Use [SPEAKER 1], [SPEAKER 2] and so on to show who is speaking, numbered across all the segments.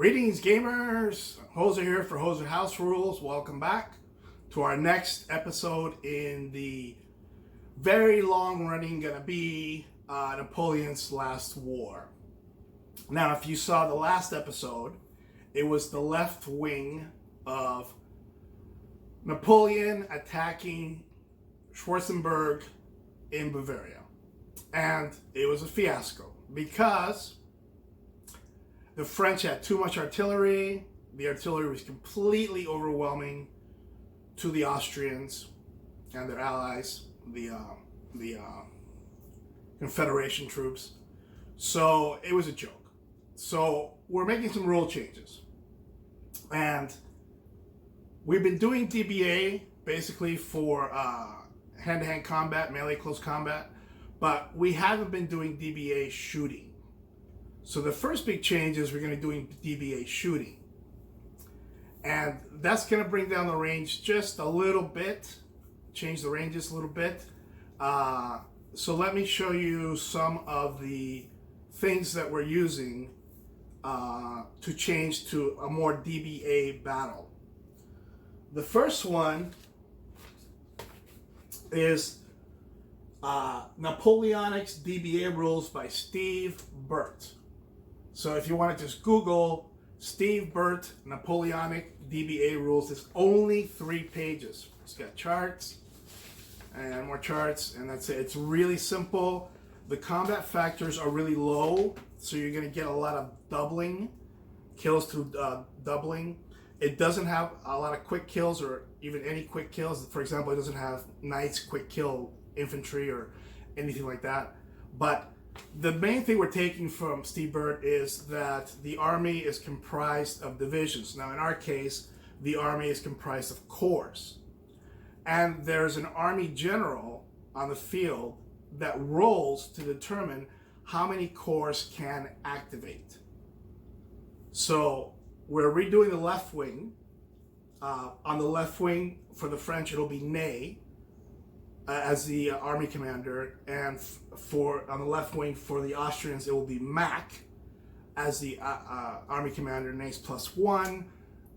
[SPEAKER 1] Greetings, gamers. Hoser here for Hoser House Rules. Welcome back to our next episode in the very long running, gonna be Napoleon's Last War. Now, if you saw the last episode, it was the left wing of Napoleon attacking Schwarzenberg in Bavaria. And it was a fiasco because the French had too much artillery. The artillery was completely overwhelming to the Austrians and their allies, the Confederation troops. So it was a joke. So we're making some rule changes. And we've been doing DBA basically for hand-to-hand combat, melee close combat, but we haven't been doing DBA shooting. So the first big change is we're going to be doing DBA shooting. And that's going to bring down the range just a little bit, change the ranges a little bit. So let me show you some of the things that we're using to change to a more DBA battle. The first one is Napoleonic's DBA Rules by Steve Burt. So if you want to just Google Steve Burt Napoleonic DBA Rules, it's only 3 pages. It's got charts and more charts, and that's it. It's really simple. The combat factors are really low, so you're going to get a lot of doubling, kills through doubling. It doesn't have a lot of quick kills or even any quick kills. For example, it doesn't have knights, quick kill, infantry, or anything like that. But the main thing we're taking from Steve Burt is that the army is comprised of divisions. Now, in our case, the army is comprised of corps. And there's an army general on the field that rolls to determine how many corps can activate. So we're redoing the left wing. On the left wing, for the French, it'll be Ney as the army commander, and on the left wing for the Austrians, it will be Mack as the army commander. Ney's +1,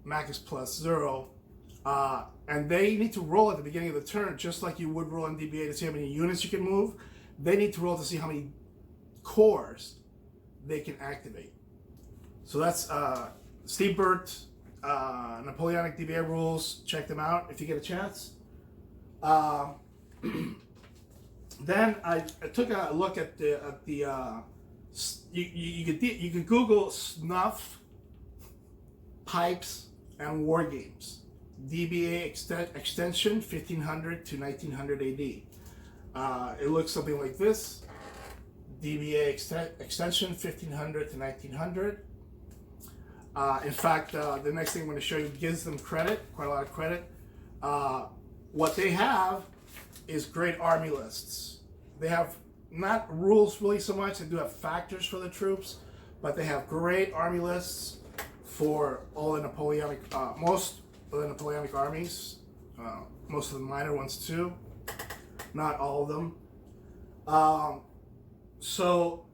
[SPEAKER 1] Mack is +0, and they need to roll at the beginning of the turn, just like you would roll in DBA to see how many units you can move. They need to roll to see how many corps they can activate. So that's Steve Burt, Napoleonic DBA Rules. Check them out if you get a chance. Then I took a look at you could Google snuff, pipes, and war games. DBA extension 1500 to 1900 AD. It looks something like this. DBA extension 1500 to 1900. In fact, the next thing I'm going to show you gives them credit, quite a lot of credit. What they have is great army lists. They have not rules really so much. They do have factors for the troops, but they have great army lists for all the Napoleonic, most of the Napoleonic armies, most of the minor ones too, not all of them.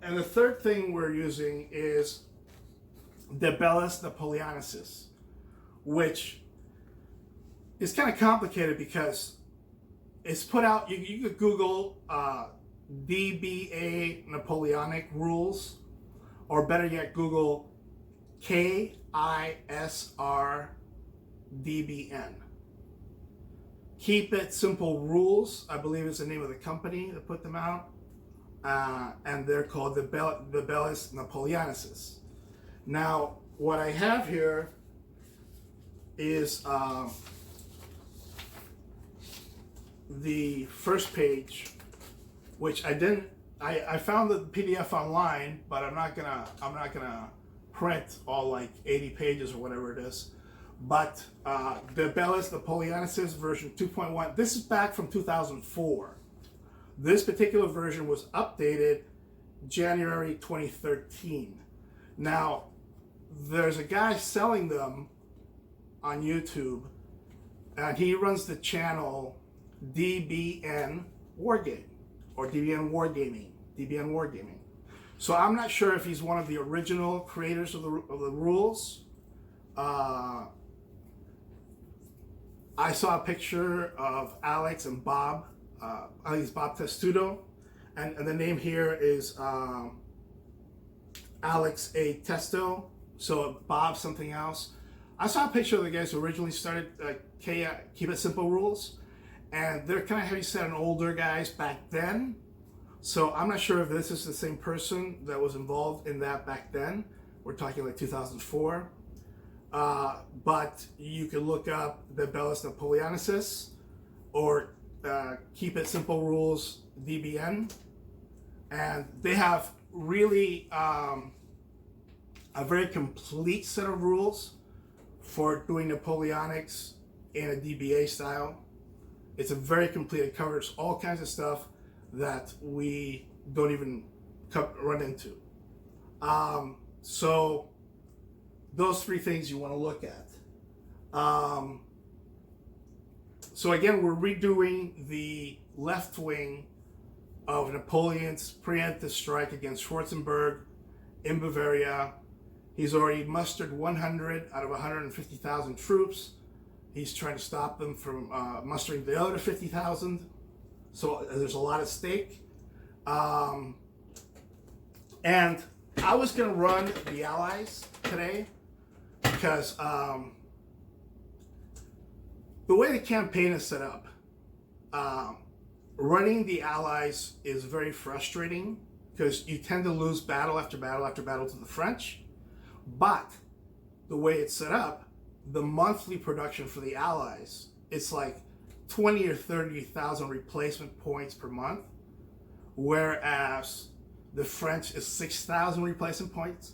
[SPEAKER 1] And the third thing we're using is De Bellis Napoleonicis, which is kind of complicated because it's put out, you could Google DBA Napoleonic Rules, or better yet, Google KISR DBN. Keep It Simple Rules, I believe is the name of the company that put them out, and they're called the Bellis Napoleonicis. Now, what I have here is the first page, which I found the PDF online, but I'm not gonna print all like 80 pages or whatever it is. But the Bellis Napoleonicis version 2.1, this is back from 2004. This particular version was updated January 2013. Now, there's a guy selling them on YouTube, and he runs the channel DBN Wargame, or DBN Wargaming. So I'm not sure if he's one of the original creators of the rules. I saw a picture of Alex and Bob. I think it's Bob Testudo, and the name here is Alex A. Testo. So Bob something else. I saw a picture of the guys who originally started Keep It Simple Rules, and they're kind of heavy set on older guys back then. So I'm not sure if this is the same person that was involved in that back then. We're talking like 2004. But you can look up the Bellus Napoleonicis or Keep It Simple Rules DBN. And they have really a very complete set of rules for doing Napoleonics in a DBA style. It's a very complete, it covers all kinds of stuff that we don't even run into. So those three things you want to look at. So again, we're redoing the left wing of Napoleon's preemptive strike against Schwarzenberg in Bavaria. He's already mustered 100 out of 150,000 troops. He's trying to stop them from mustering the other 50,000. So there's a lot at stake. And I was going to run the Allies today because the way the campaign is set up, running the Allies is very frustrating because you tend to lose battle after battle after battle to the French. But the way it's set up, the monthly production for the Allies, it's like 20 or 30,000 replacement points per month, whereas the French is 6,000 replacement points.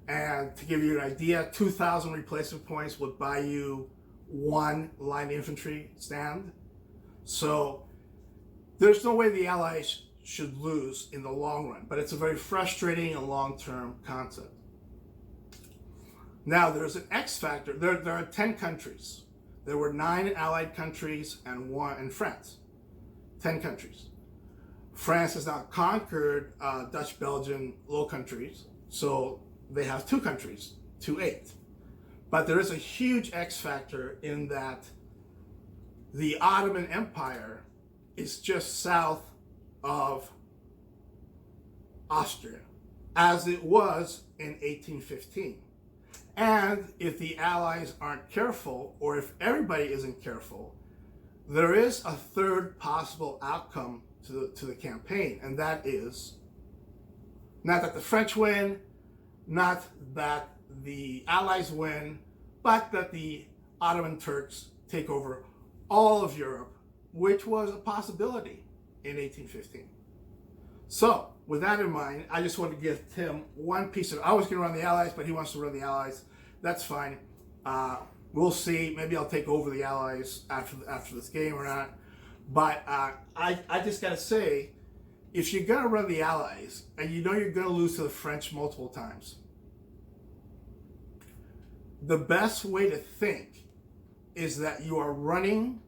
[SPEAKER 1] And to give you an idea, 2,000 replacement points would buy you one line infantry stand. So there's no way the Allies should lose in the long run, but it's a very frustrating and long-term concept. Now there's an X factor. There are 10 countries. There were 9 allied countries and 1 in France. 10 countries. France has now conquered Dutch, Belgian, Low Countries, so they have 2 countries, 2-8. But there is a huge X factor in that the Ottoman Empire is just south of Austria, as it was in 1815. And if the Allies aren't careful, or if everybody isn't careful, there is a third possible outcome to the campaign, and that is not that the French win, not that the Allies win, but that the Ottoman Turks take over all of Europe, which was a possibility in 1815. So, with that in mind, I just want to give Tim one piece of, I was going to run the Allies, but he wants to run the Allies. That's fine. We'll see. Maybe I'll take over the Allies after this game or not. But I just got to say, if you're going to run the Allies, and you know you're going to lose to the French multiple times, the best way to think is that you are running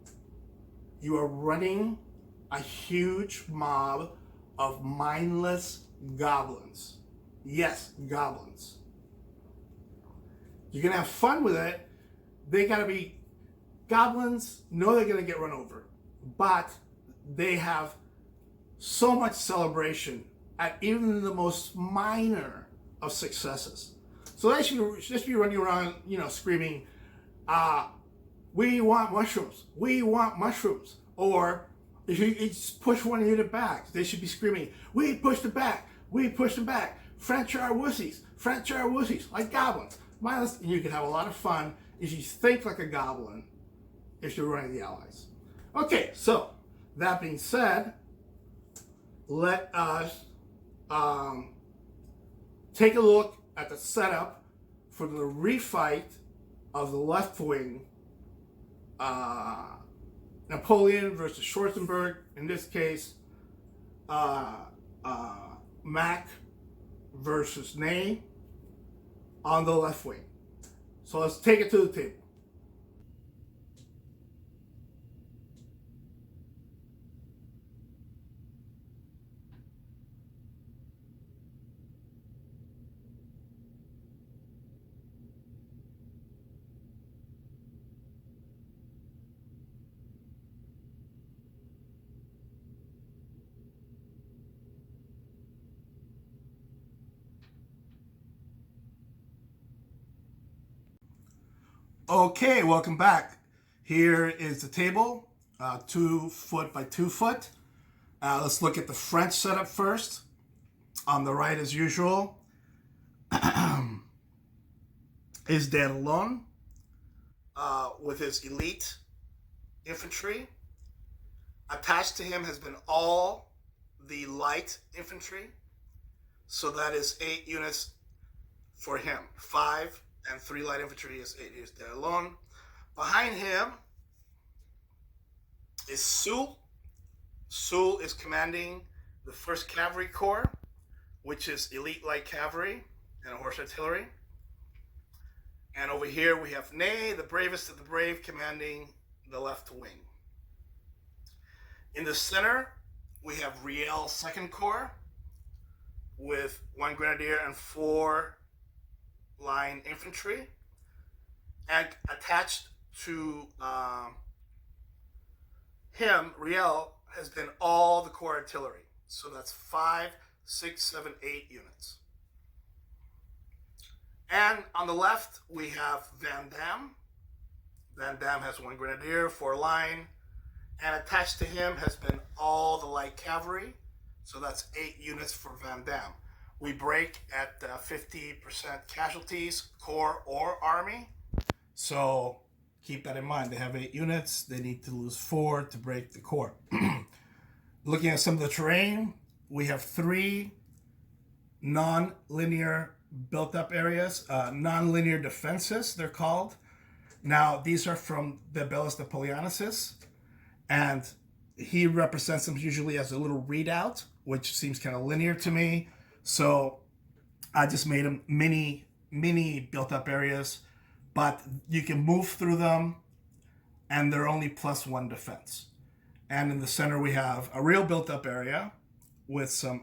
[SPEAKER 1] a huge mob of mindless goblins. Yes, goblins. You're going to have fun with it. They got to be goblins, know they're going to get run over, but they have so much celebration at even the most minor of successes. So they should just be running around, screaming, we want mushrooms, we want mushrooms. Or if you just push one unit back, they should be screaming, we pushed it back, we pushed them back. French are wussies, French are wussies, like goblins. And you can have a lot of fun if you think like a goblin if you're running the Allies. Okay, so that being said, let us take a look at the setup for the refight of the left wing, Napoleon versus Schwarzenberg. In this case, Mac versus Ney on the left wing. So let's take it to the table. Okay, welcome back. Here is the table, 2 foot by 2 foot. Let's look at the French setup first. On the right, as usual, is Napoleon with his elite infantry. Attached to him has been all the light infantry. So that is 8 units for him. 5 and 3 light infantry is 8 units there alone. Behind him is Soult. Soult is commanding the 1st Cavalry Corps, which is elite light cavalry and horse artillery. And over here we have Ney, the bravest of the brave, commanding the left wing. In the center, we have Riel 2nd Corps with 1 grenadier and 4 line infantry. And attached to him, Riel, has been all the corps artillery. So that's 5, 6, 7, 8 units. And on the left, we have Van Damme. Van Damme has 1 grenadier, 4 line, and attached to him has been all the light cavalry. So that's 8 units for Van Damme. We break at 50% casualties, corps or army. So keep that in mind. They have 8 units. They need to lose 4 to break the corps. Looking at some of the terrain, we have 3 non-linear built-up areas, non-linear defenses, they're called. Now, these are from the Bellus Napoleonicis, and he represents them usually as a little readout, which seems kind of linear to me. So I just made them mini built-up areas, but you can move through them, and they're only +1 defense. And in the center, we have a real built-up area with some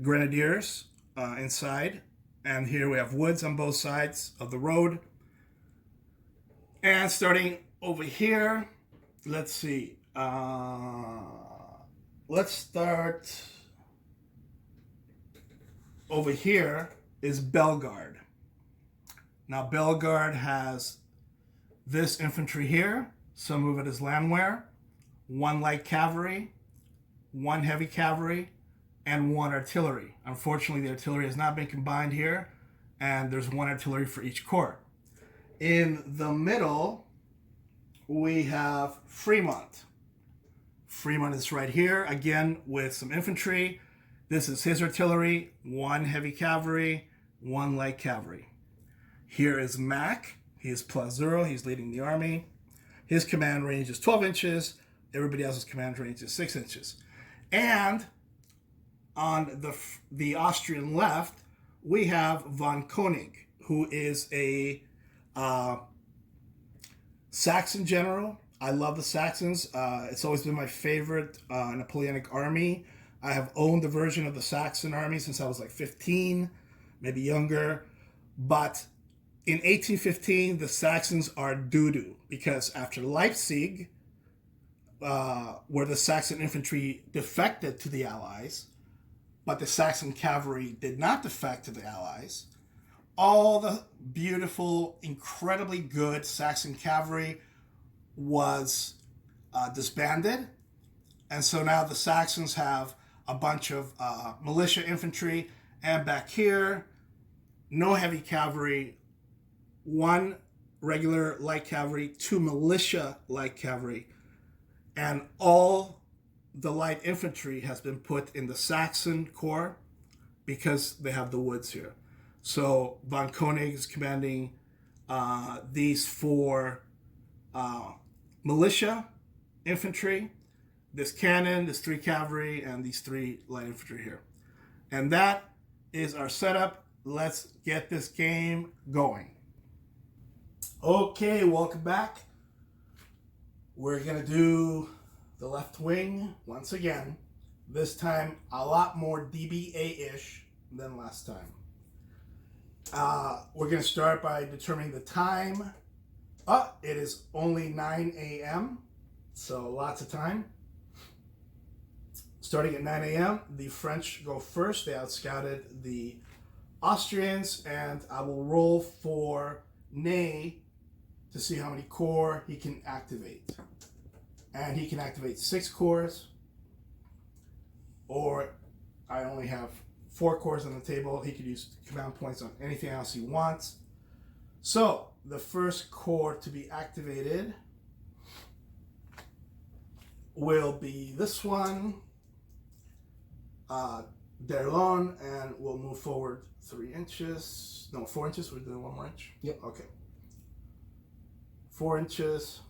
[SPEAKER 1] grenadiers inside, and here we have woods on both sides of the road. And starting over here, let's see, let's start over here is Bellegarde. Now Bellegarde has this infantry here, some of it is landwehr, 1 light cavalry, 1 heavy cavalry, and 1 artillery. Unfortunately, the artillery has not been combined here, and there's 1 artillery for each corps. In the middle, we have Fremont. Fremont is right here, again, with some infantry. This is his artillery, 1 heavy cavalry, 1 light cavalry. Here is Mack. He is +0. He's leading the army. His command range is 12 inches. Everybody else's command range is 6 inches. And on the Austrian left, we have von Koenig, who is a Saxon general. I love the Saxons. It's always been my favorite Napoleonic army. I have owned a version of the Saxon army since I was like 15, maybe younger. But in 1815, the Saxons are doo-doo because after Leipzig, where the Saxon infantry defected to the Allies, but the Saxon cavalry did not defect to the Allies, all the beautiful, incredibly good Saxon cavalry was disbanded. And so now the Saxons have a bunch of militia infantry, and back here, no heavy cavalry, 1 regular light cavalry, 2 militia light cavalry, and all the light infantry has been put in the Saxon corps because they have the woods here. So von Koenig is commanding these 4 militia infantry, this cannon, this 3 cavalry, and these 3 light infantry here. And that is our setup. Let's get this game going. Okay, welcome back. We're going to do the left wing once again. This time a lot more DBA-ish than last time. We're going to start by determining the time. It is only 9 a.m., so lots of time. Starting at 9 a.m., the French go first. They outscouted the Austrians, and I will roll for Ney to see how many corps he can activate. And he can activate 6 corps, or I only have 4 corps on the table. He could use command points on anything else he wants. So the first corps to be activated will be this one, Derlon, and we'll move forward 3 inches. No, 4 inches. We're doing 1 more inch.
[SPEAKER 2] Yep.
[SPEAKER 1] Okay. 4 inches.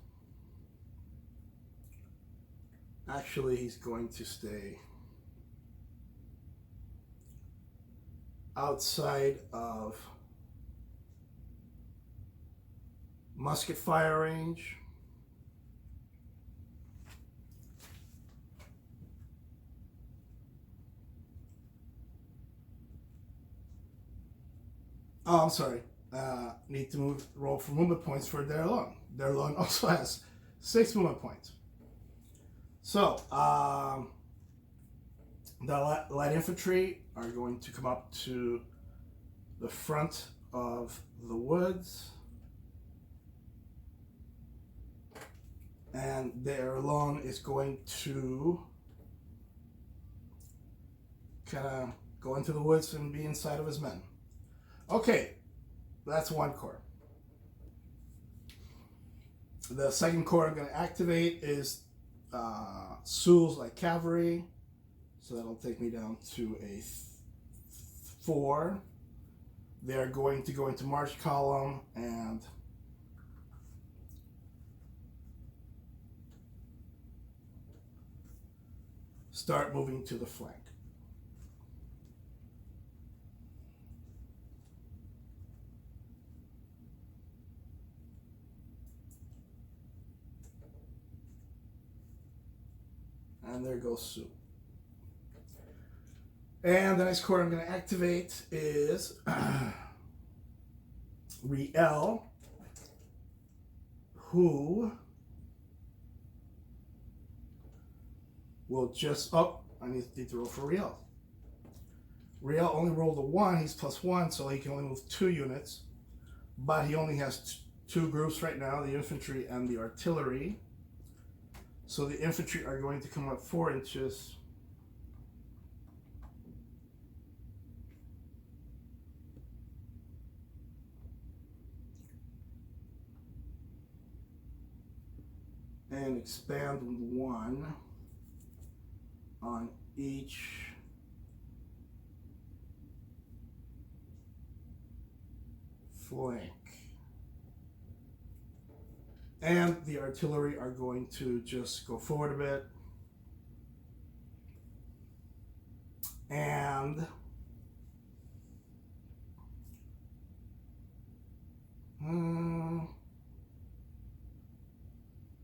[SPEAKER 1] Actually, he's going to stay outside of musket fire range. Oh, I'm sorry. Need to roll for movement points for Derlon. Derlon also has 6 movement points. So, the light infantry are going to come up to the front of the woods. And Derlon is going to kind of go into the woods and be inside of his men. Okay, that's 1 corps. The second corps I'm going to activate is Soul's light cavalry, so that'll take me down to a 4. They're going to go into march column and start moving to the flank. And there goes Sue. And the next corps I'm going to activate is Riel, who will just... Oh, I need to roll for Riel. Riel only rolled a 1. He's +1, so he can only move 2 units. But he only has 2 groups right now, the infantry and the artillery. So the infantry are going to come up 4 inches. And expand 1 on each flank. And the artillery are going to just go forward a bit. And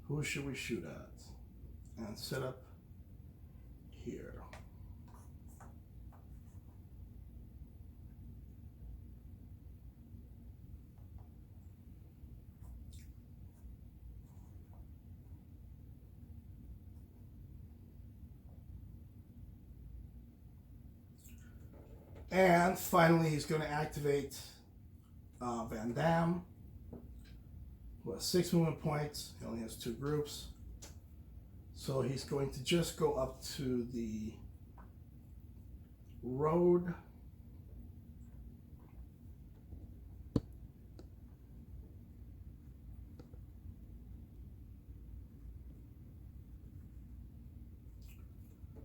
[SPEAKER 1] who should we shoot at? And set up here. And finally, he's going to activate Van Damme, who has 6 movement points. He only has 2 groups. So he's going to just go up to the road.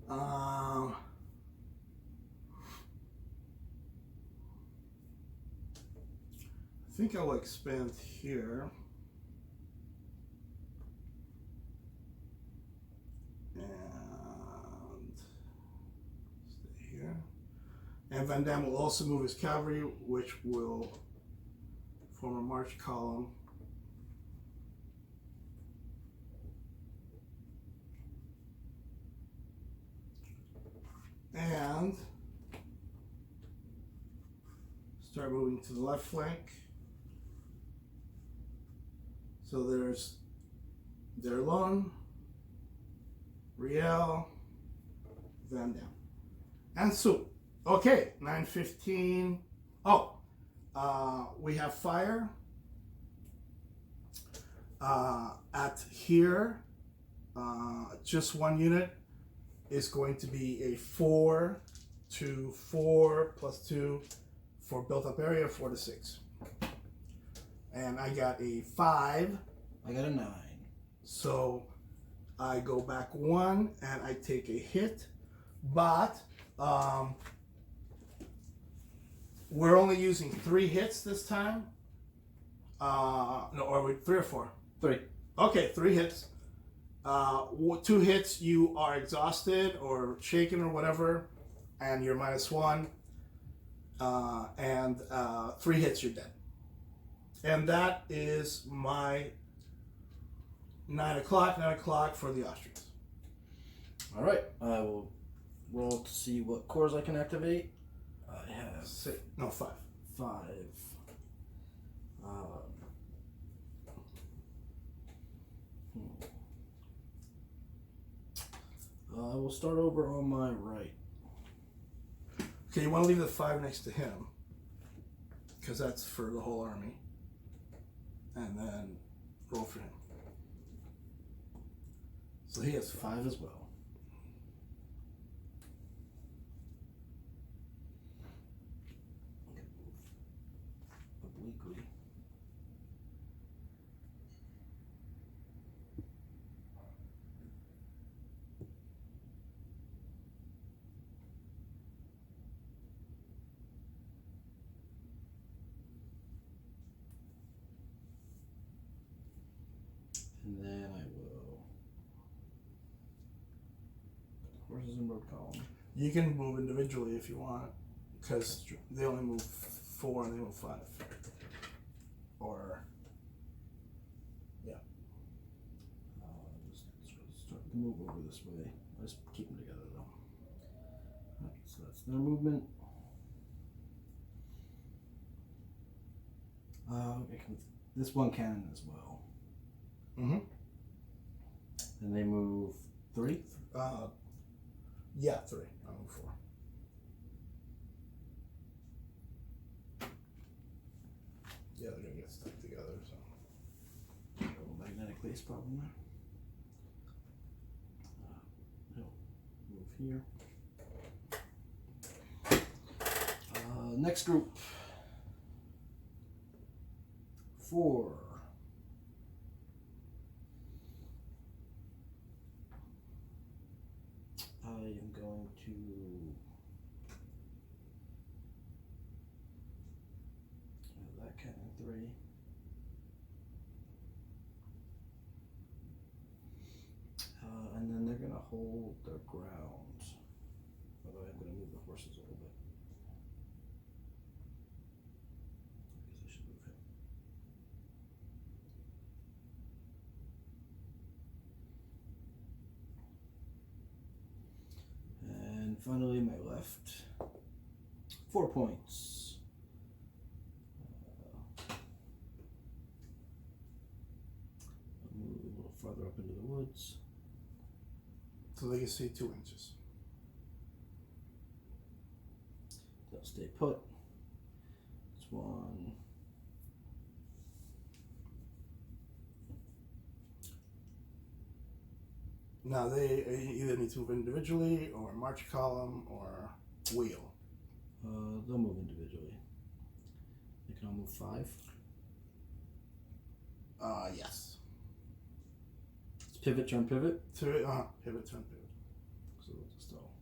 [SPEAKER 1] I think I'll expand here. And stay here. And Van Damme will also move his cavalry, which will form a march column. And start moving to the left flank. So there's Derlon, Riel, Van Damme, and Sue. Okay, 9:15. Oh, we have fire. At here, just one unit is going to be a 4 to 4 plus 2 for built up area, 4 to 6. And I got a 5.
[SPEAKER 2] I got a 9.
[SPEAKER 1] So I go back 1 and I take a hit. But we're only using 3 hits this time. No, or we 3 or 4?
[SPEAKER 2] 3.
[SPEAKER 1] Okay, 3 hits. 2 hits, you are exhausted or shaken or whatever, and you're -1. And 3 hits, you're dead. And that is my 9 o'clock for the Austrians.
[SPEAKER 2] All right, I will roll to see what cores I can activate. I have
[SPEAKER 1] 5.
[SPEAKER 2] 5. I will start over on my right.
[SPEAKER 1] Okay, you want to leave the 5 next to him, because that's for the whole army. And then roll for him. So he has 5
[SPEAKER 2] as well. Obliquely. And then I will. Horses in road column.
[SPEAKER 1] You can move individually if you want, because they only move 4 and they move 5. Or, yeah.
[SPEAKER 2] Just start to move over this way. I'll just keep them together though. Alright, so that's their movement. This one cannon as well.
[SPEAKER 1] Mm-hmm.
[SPEAKER 2] And they move 3?
[SPEAKER 1] Yeah, 3. I'll move 4. Yeah, they're gonna get stuck together, so.
[SPEAKER 2] A little magnetic base problem there. Move here. Next group. 4. I am going to that cannon 3. And then they're going to hold their ground. Although I'm going to move the horses a little bit. I guess I should move him. And finally, my left. 4 points. I'll move a little farther up into the woods.
[SPEAKER 1] So they can see 2 inches.
[SPEAKER 2] They'll stay put. It's 1.
[SPEAKER 1] Now they either need to move individually or march column or wheel.
[SPEAKER 2] They'll move individually. They can all move 5.
[SPEAKER 1] Yes.
[SPEAKER 2] It's pivot, turn, pivot.
[SPEAKER 1] Pivot, turn, pivot.
[SPEAKER 2] So we'll just all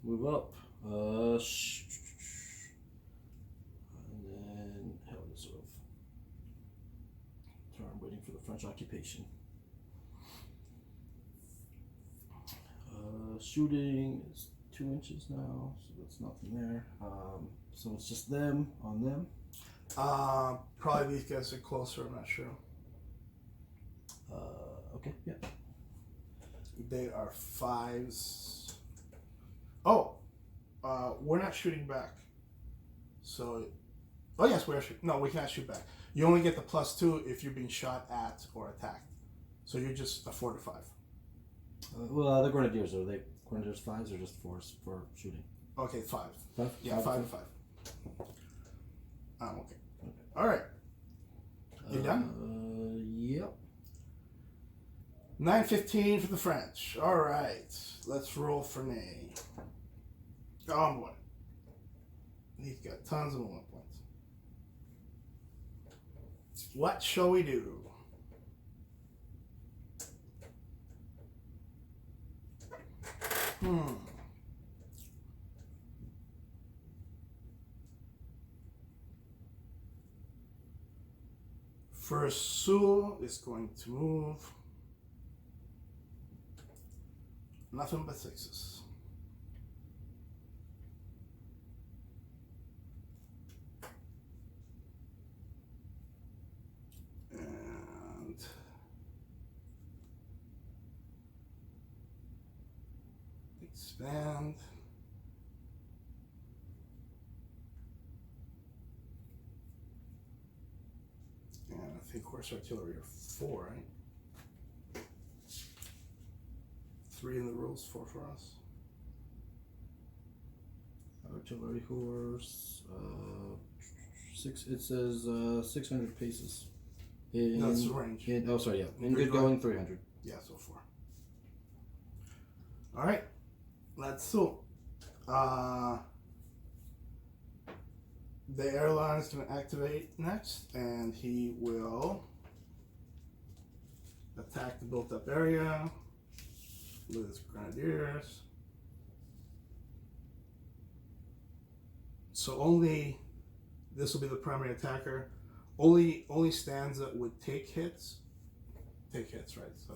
[SPEAKER 2] move up. And then hell, just sort of turn, waiting for the French occupation. Shooting is 2 inches now, so that's nothing there. So it's just them on them.
[SPEAKER 1] Probably these guys are closer, I'm not sure.
[SPEAKER 2] Okay, yeah.
[SPEAKER 1] They are 5s. Oh, we're not shooting back. So, oh yes, we are shooting. No, we cannot shoot back. You only get the +2 if you're being shot at or attacked. So you're just a 4 to 5.
[SPEAKER 2] Well, the grenadiers, are they grenadiers 5s or just 4s for shooting?
[SPEAKER 1] Okay, 5.
[SPEAKER 2] 5?
[SPEAKER 1] Yeah, 5 to 5. Okay. All right. You done?
[SPEAKER 2] Yep.
[SPEAKER 1] 915 for the French. All right, let's roll for Nay. Oh boy, he's got tons of movement points. What shall we do? First, Sul is going to move. Nothing but sixes. And expand. And I think horse artillery are 4, right? 3 in the rules, 4 for us.
[SPEAKER 2] Artillery horse. 6. It says 600 paces.
[SPEAKER 1] That's the range.
[SPEAKER 2] Oh, sorry. Yeah. In good going, 300.
[SPEAKER 1] Yeah, so 4. All right. Let's so. The airline is going to activate next, and he will attack the built-up area with his grenadiers. So only this will be the primary attacker. Only Stanza would take hits. Take hits, right? So,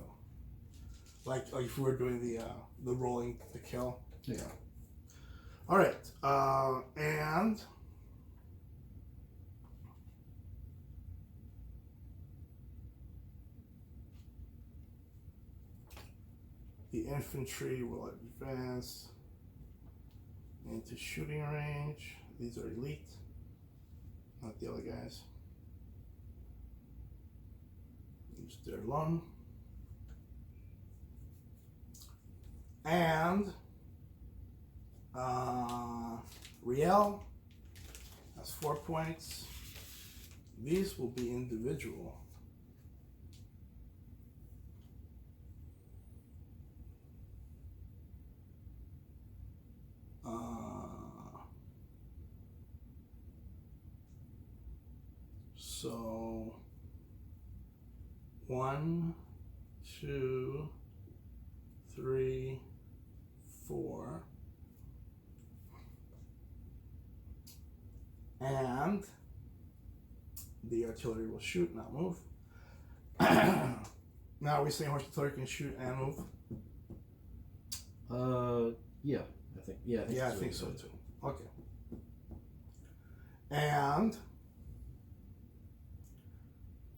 [SPEAKER 1] like if we were doing the rolling to kill.
[SPEAKER 2] Yeah.
[SPEAKER 1] All right, and. The infantry will advance into shooting range. These are elite, not the other guys. Use their lung. And Riel has 4 points. These will be individual. So 1, 2, 3, 4, and the artillery will shoot, not move. Now are we saying horse artillery can shoot and move?
[SPEAKER 2] Yeah, I think. Yeah,
[SPEAKER 1] I think so too. Okay. And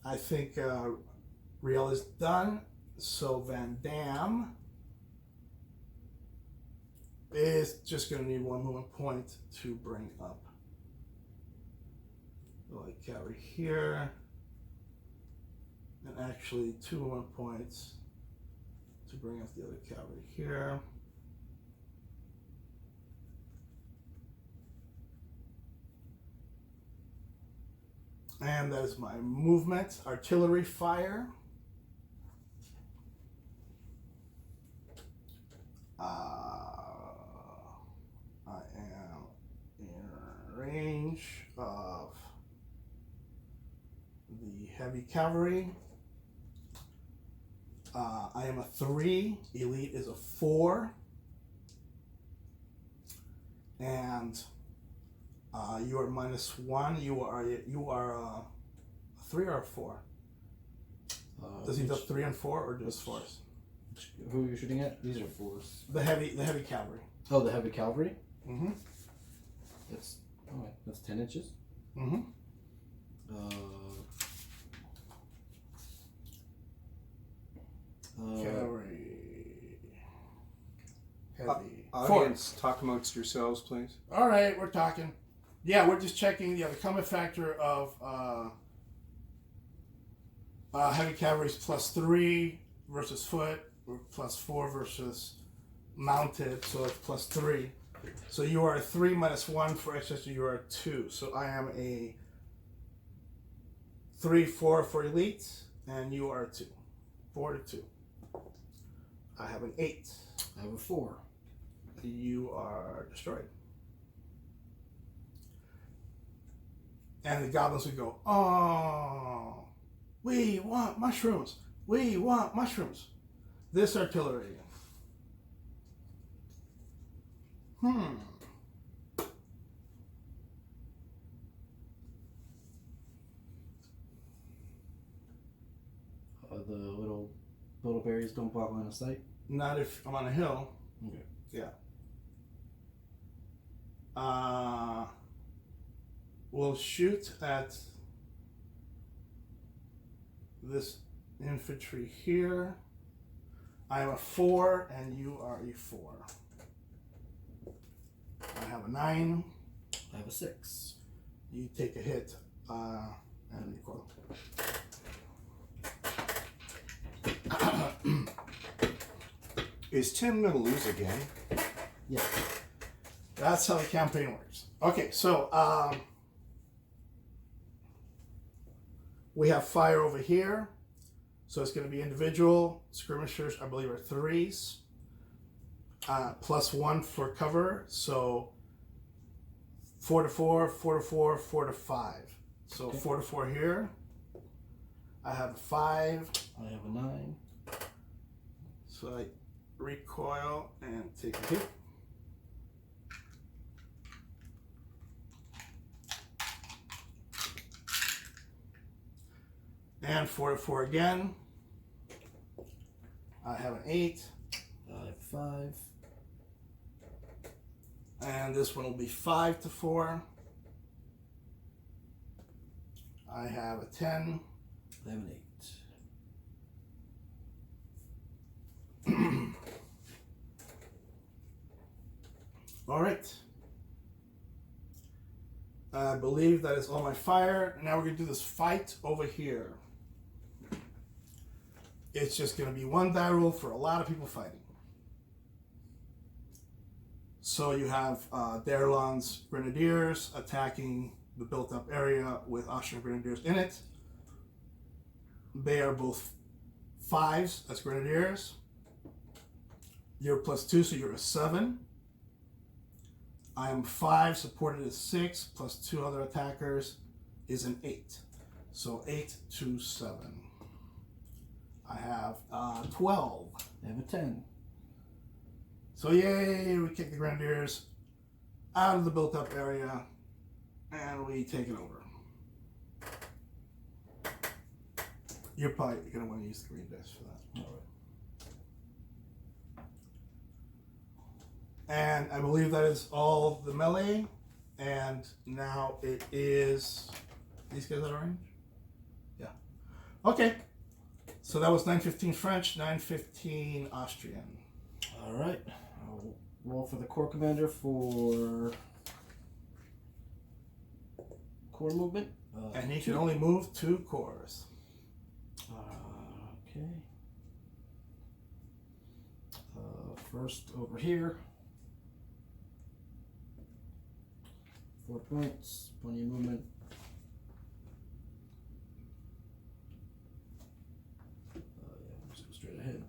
[SPEAKER 1] I think Riel is done. So Van Dam is just going to need 1 movement point to bring up the light cavalry here, and actually 2 movement points to bring up the other cavalry here. And that is my movement. Artillery fire. I am in range of the heavy cavalry. I am a 3. Elite is a 4. And you are -1. You are a 3 or a 4. Does he do 3 and 4 or just 4s?
[SPEAKER 2] Who are you shooting at? These are 4s.
[SPEAKER 1] The heavy cavalry.
[SPEAKER 2] Oh, the heavy cavalry.
[SPEAKER 1] Mm-hmm.
[SPEAKER 2] That's 10 inches.
[SPEAKER 1] Mm-hmm. Cavalry. Heavy.
[SPEAKER 3] Audience, talk amongst yourselves, please.
[SPEAKER 1] All right, we're talking. Yeah, we're just checking the combat factor of heavy cavalry is +3 versus foot, or +4 versus mounted, so it's +3. So you are a 3 -1 for extra, you are a 2. So I am a 3, 4 for elite, and you are 2. 4 to 2. I have an 8.
[SPEAKER 2] I have a 4.
[SPEAKER 1] You are destroyed. And the goblins would go, oh, we want mushrooms. We want mushrooms. This artillery.
[SPEAKER 2] The little build-up areas don't block line of sight?
[SPEAKER 1] Not if I'm on a hill.
[SPEAKER 2] Okay.
[SPEAKER 1] Yeah. We'll shoot at this infantry here. I am a 4 and you are a 4. I have a 9.
[SPEAKER 2] I have a 6.
[SPEAKER 1] You take a hit and recoil.
[SPEAKER 3] Is Tim gonna lose again?
[SPEAKER 2] Yeah.
[SPEAKER 1] That's how the campaign works. Okay, so we have fire over here. So it's going to be individual. Skirmishers, I believe, are 3s. +1 for cover. So 4 to 4, 4 to 4, 4 to 5. So
[SPEAKER 2] Okay.
[SPEAKER 1] 4 to 4 here. I have a 5.
[SPEAKER 2] I have a 9.
[SPEAKER 1] So I recoil and take a hit. And 4 to 4 again. I have an 8.
[SPEAKER 2] I have 5.
[SPEAKER 1] And this one will be 5 to 4. I have a 10.
[SPEAKER 2] I have an 8.
[SPEAKER 1] All right. I believe that is all my fire. Now we're going to do this fight over here. It's just going to be one die roll for a lot of people fighting. So you have Darlan's Grenadiers attacking the built-up area with Austrian Grenadiers in it. They are both 5s as Grenadiers. You're +2, so you're a 7. I am 5, supported as 6, plus 2 other attackers is an 8. So 8 to 7. I have 12.
[SPEAKER 2] I have a 10.
[SPEAKER 1] So yay, we kick the Grenadiers out of the built-up area, and we take it over. You're probably going to want to use the green dice for that.
[SPEAKER 2] All right.
[SPEAKER 1] And I believe that is all the melee. And now it is... These guys out of range? Yeah. Okay. So that was 915 French, 915 Austrian.
[SPEAKER 2] All right. I'll roll for the Corps Commander for Corps movement.
[SPEAKER 1] And he can only move 2 corps.
[SPEAKER 2] Okay. First over here. 4 points, plenty of movement. Yeah, just go straight ahead.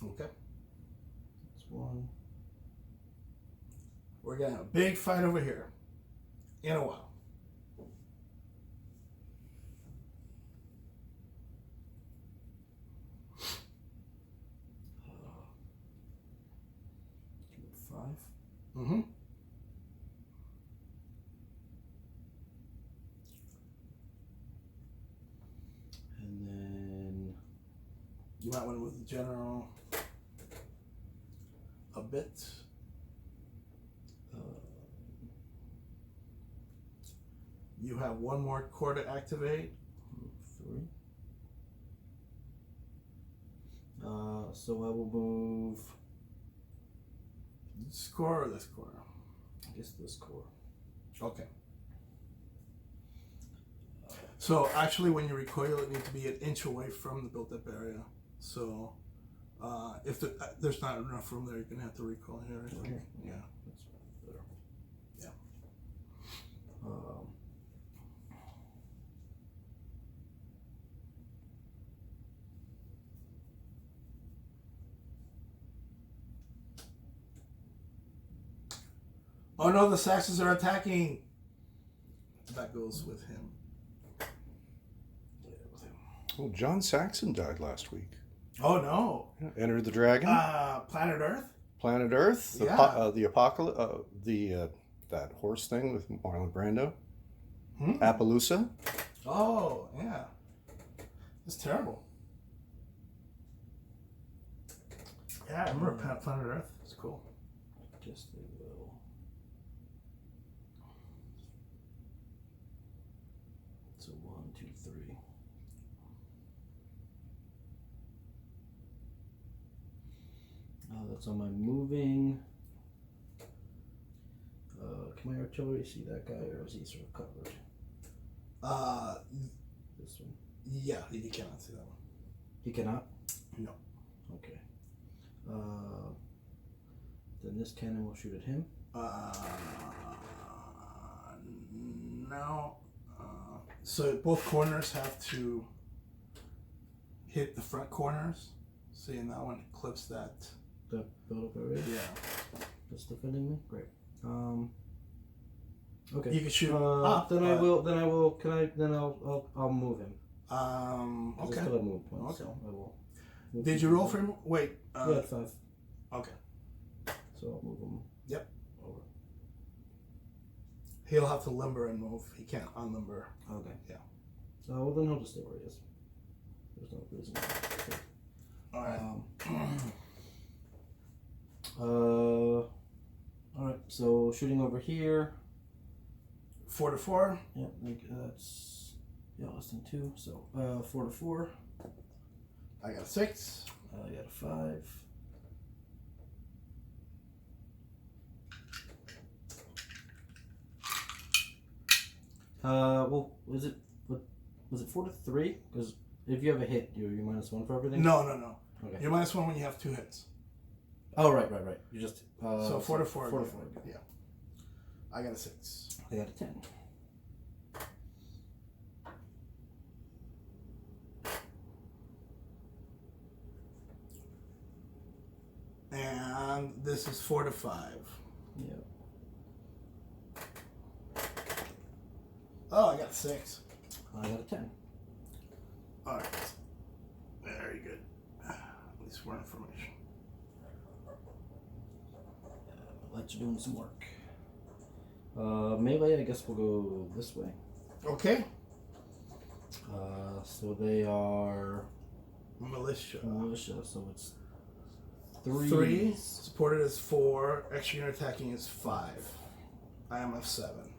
[SPEAKER 1] Okay.
[SPEAKER 2] That's 1.
[SPEAKER 1] We're going to have a big fight over here in a while. Mm-hmm.
[SPEAKER 2] And then
[SPEAKER 1] You might want to move the general a bit. You have 1 more corps to activate.
[SPEAKER 2] 3. So I will move,
[SPEAKER 1] This corps or this corps?
[SPEAKER 2] I guess, this corps.
[SPEAKER 1] Okay. So actually, when you recoil, it needs to be an inch away from the built-up area. So if there's not enough room there, you're gonna have to recoil here. I think.
[SPEAKER 2] Okay.
[SPEAKER 1] Yeah.
[SPEAKER 2] That's better.
[SPEAKER 1] Yeah. Oh no, the Saxons are attacking. That goes with him. Yeah, with him.
[SPEAKER 3] Well, John Saxon died last week.
[SPEAKER 1] Oh no.
[SPEAKER 3] Yeah, Enter the Dragon.
[SPEAKER 1] Planet Earth.
[SPEAKER 3] Planet Earth. The,
[SPEAKER 1] Yeah.
[SPEAKER 3] the apocalypse. That horse thing with Marlon Brando. Appaloosa.
[SPEAKER 1] Oh yeah. It's terrible. Yeah, I remember Planet Earth. It's cool.
[SPEAKER 2] Guess they will. So 1, 2, 3. That's on my moving. Can my artillery see that guy, or is he sort of covered? This one.
[SPEAKER 1] Yeah, you cannot see that one.
[SPEAKER 2] He cannot?
[SPEAKER 1] No.
[SPEAKER 2] Okay. Then this cannon will shoot at him.
[SPEAKER 1] No. So both corners have to hit the front corners. See, and that one clips that.
[SPEAKER 2] The build-up area?
[SPEAKER 1] Yeah.
[SPEAKER 2] That's defending me? Great. Okay.
[SPEAKER 1] You can shoot
[SPEAKER 2] up. Then I will. Can I? Then I'll move him.
[SPEAKER 1] Okay.
[SPEAKER 2] I still have move points,
[SPEAKER 1] Okay.
[SPEAKER 2] so I will. Move
[SPEAKER 1] Did you roll for him? Wait.
[SPEAKER 2] Yeah, 5.
[SPEAKER 1] Okay.
[SPEAKER 2] So I'll move him.
[SPEAKER 1] Yep.
[SPEAKER 2] Over.
[SPEAKER 1] He'll have to limber and move. He can't unlimber.
[SPEAKER 2] Okay.
[SPEAKER 1] Yeah.
[SPEAKER 2] Well, then he'll just stay where he is. There's no reason.
[SPEAKER 1] All right.
[SPEAKER 2] All right. So shooting over here.
[SPEAKER 1] 4 to 4.
[SPEAKER 2] Yeah, that's less than 2. So 4 to 4.
[SPEAKER 1] I got a 6.
[SPEAKER 2] I got a 5. Well, was it 4 to 3? Because if you have a hit, you're -1 for everything.
[SPEAKER 1] No.
[SPEAKER 2] Okay.
[SPEAKER 1] You're -1 when you have 2 hits.
[SPEAKER 2] Oh, right. You just
[SPEAKER 1] So 4 to 4.
[SPEAKER 2] 4 to 4.
[SPEAKER 1] Yeah. I got a 6.
[SPEAKER 2] I got a 10.
[SPEAKER 1] And this is 4 to 5.
[SPEAKER 2] Yeah.
[SPEAKER 1] Oh, I got a 6.
[SPEAKER 2] I got a 10.
[SPEAKER 1] All right. Very good. At least more information.
[SPEAKER 2] Let's doing some work. Melee, I guess we'll go this way.
[SPEAKER 1] Okay.
[SPEAKER 2] So they are
[SPEAKER 1] Militia.
[SPEAKER 2] so it's 3.
[SPEAKER 1] 3. Supported is 4. Extra unit attacking is 5. I am F7.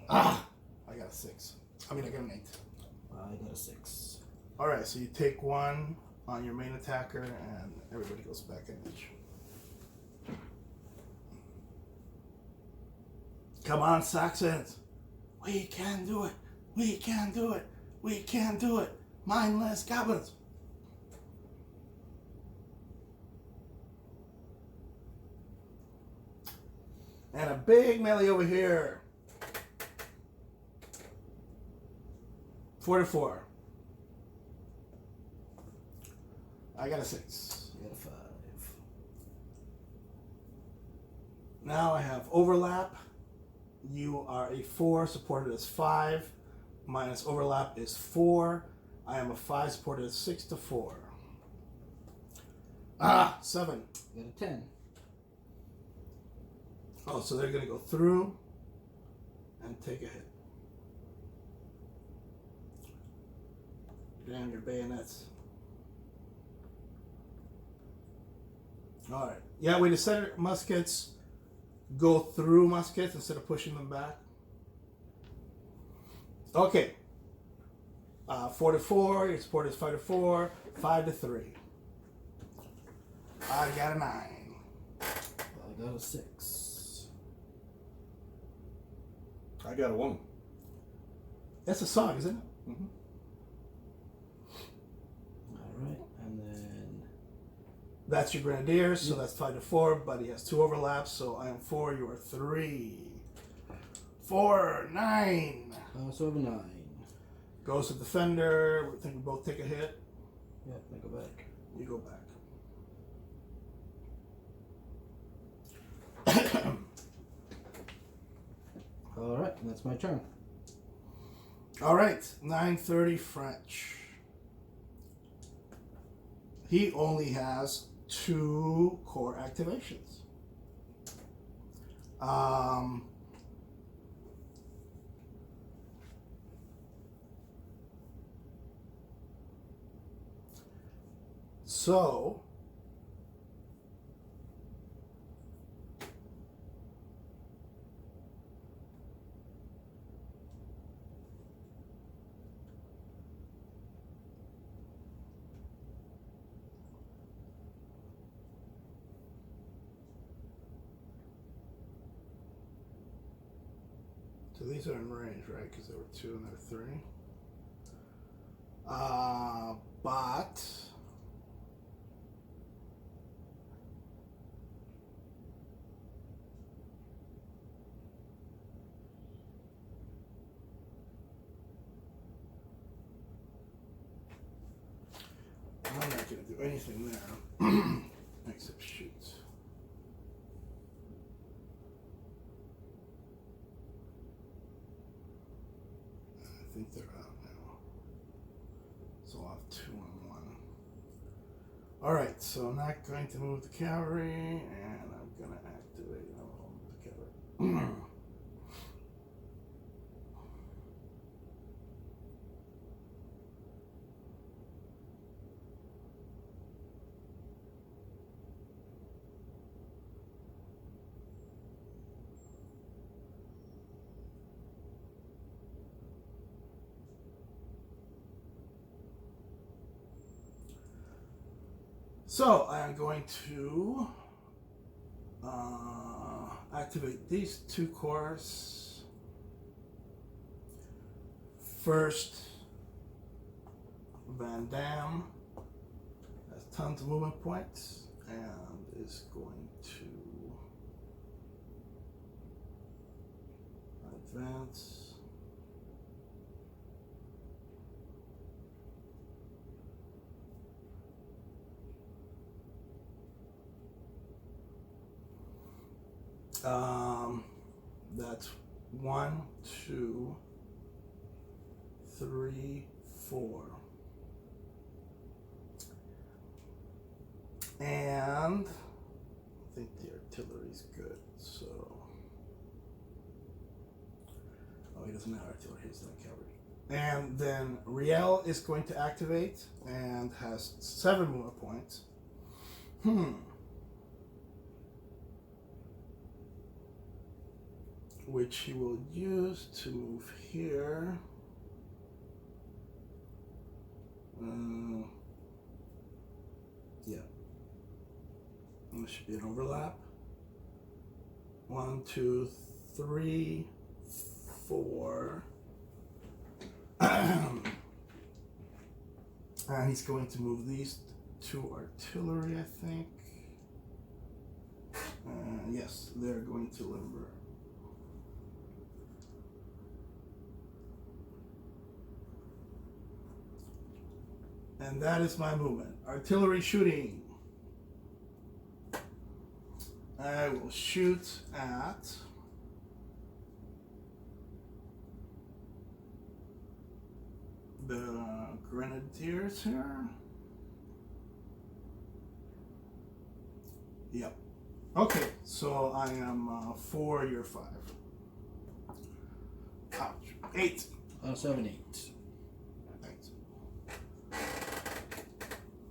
[SPEAKER 1] I got a 6. I got an 8.
[SPEAKER 2] I got a 6.
[SPEAKER 1] Alright, so you take 1 on your main attacker and everybody goes back in each. Come on, Saxons! We can do it! We can do it! We can do it! Mindless goblins! And a big melee over here. 4 to 4. I got a 6.
[SPEAKER 2] I got a 5.
[SPEAKER 1] Now I have overlap. You are a 4, supported as 5. Minus overlap is 4. I am a 5, supported as 6 to 4. 7.
[SPEAKER 2] I got a 10.
[SPEAKER 1] Oh, so they're going to go through and take a hit. Damn your bayonets. Alright. Yeah, we decided muskets go through muskets instead of pushing them back. Okay. 4 to 4. Your support is 5 to 4. 5 to 3. I got a 9.
[SPEAKER 2] I got a 6.
[SPEAKER 3] I got a 1.
[SPEAKER 1] That's a song, isn't it?
[SPEAKER 3] Mm-hmm.
[SPEAKER 2] Alright, and then
[SPEAKER 1] That's your Grenadiers, so that's 5 to 4, but he has 2 overlaps, so I am 4, you are 3. 4, 9.
[SPEAKER 2] so I have a 9.
[SPEAKER 1] Goes to Defender. We think we both take a hit.
[SPEAKER 2] Yeah, I go back.
[SPEAKER 1] You go back.
[SPEAKER 2] That's my turn.
[SPEAKER 1] All right, 930 French. He only has 2 core activations. So these are in range, right? Because there were 2 and there were 3. But I'm not going to do anything there except shoot. I think they're out now. So I'll have 2 on 1. Alright, so I'm not going to move the cavalry, and I'm going to activate. I'll move the cavalry. So I'm going to activate these 2 cores. First, Van Damme has tons of movement points and is going to advance. That's 1, 2, 3, 4. And I think the artillery's good, so. Oh, he doesn't have artillery, he's not cavalry. And then Riel is going to activate and has 7 movement points. Which he will use to move here. Yeah. There should be an overlap. 1, 2, 3, 4. And he's going to move these to artillery, I think. Yes, they're going to limber. And that is my movement. Artillery shooting. I will shoot at the grenadiers here. Yep. Okay, so I am 4, you're 5. Ouch. 8.
[SPEAKER 2] 7, 8.
[SPEAKER 1] Thanks.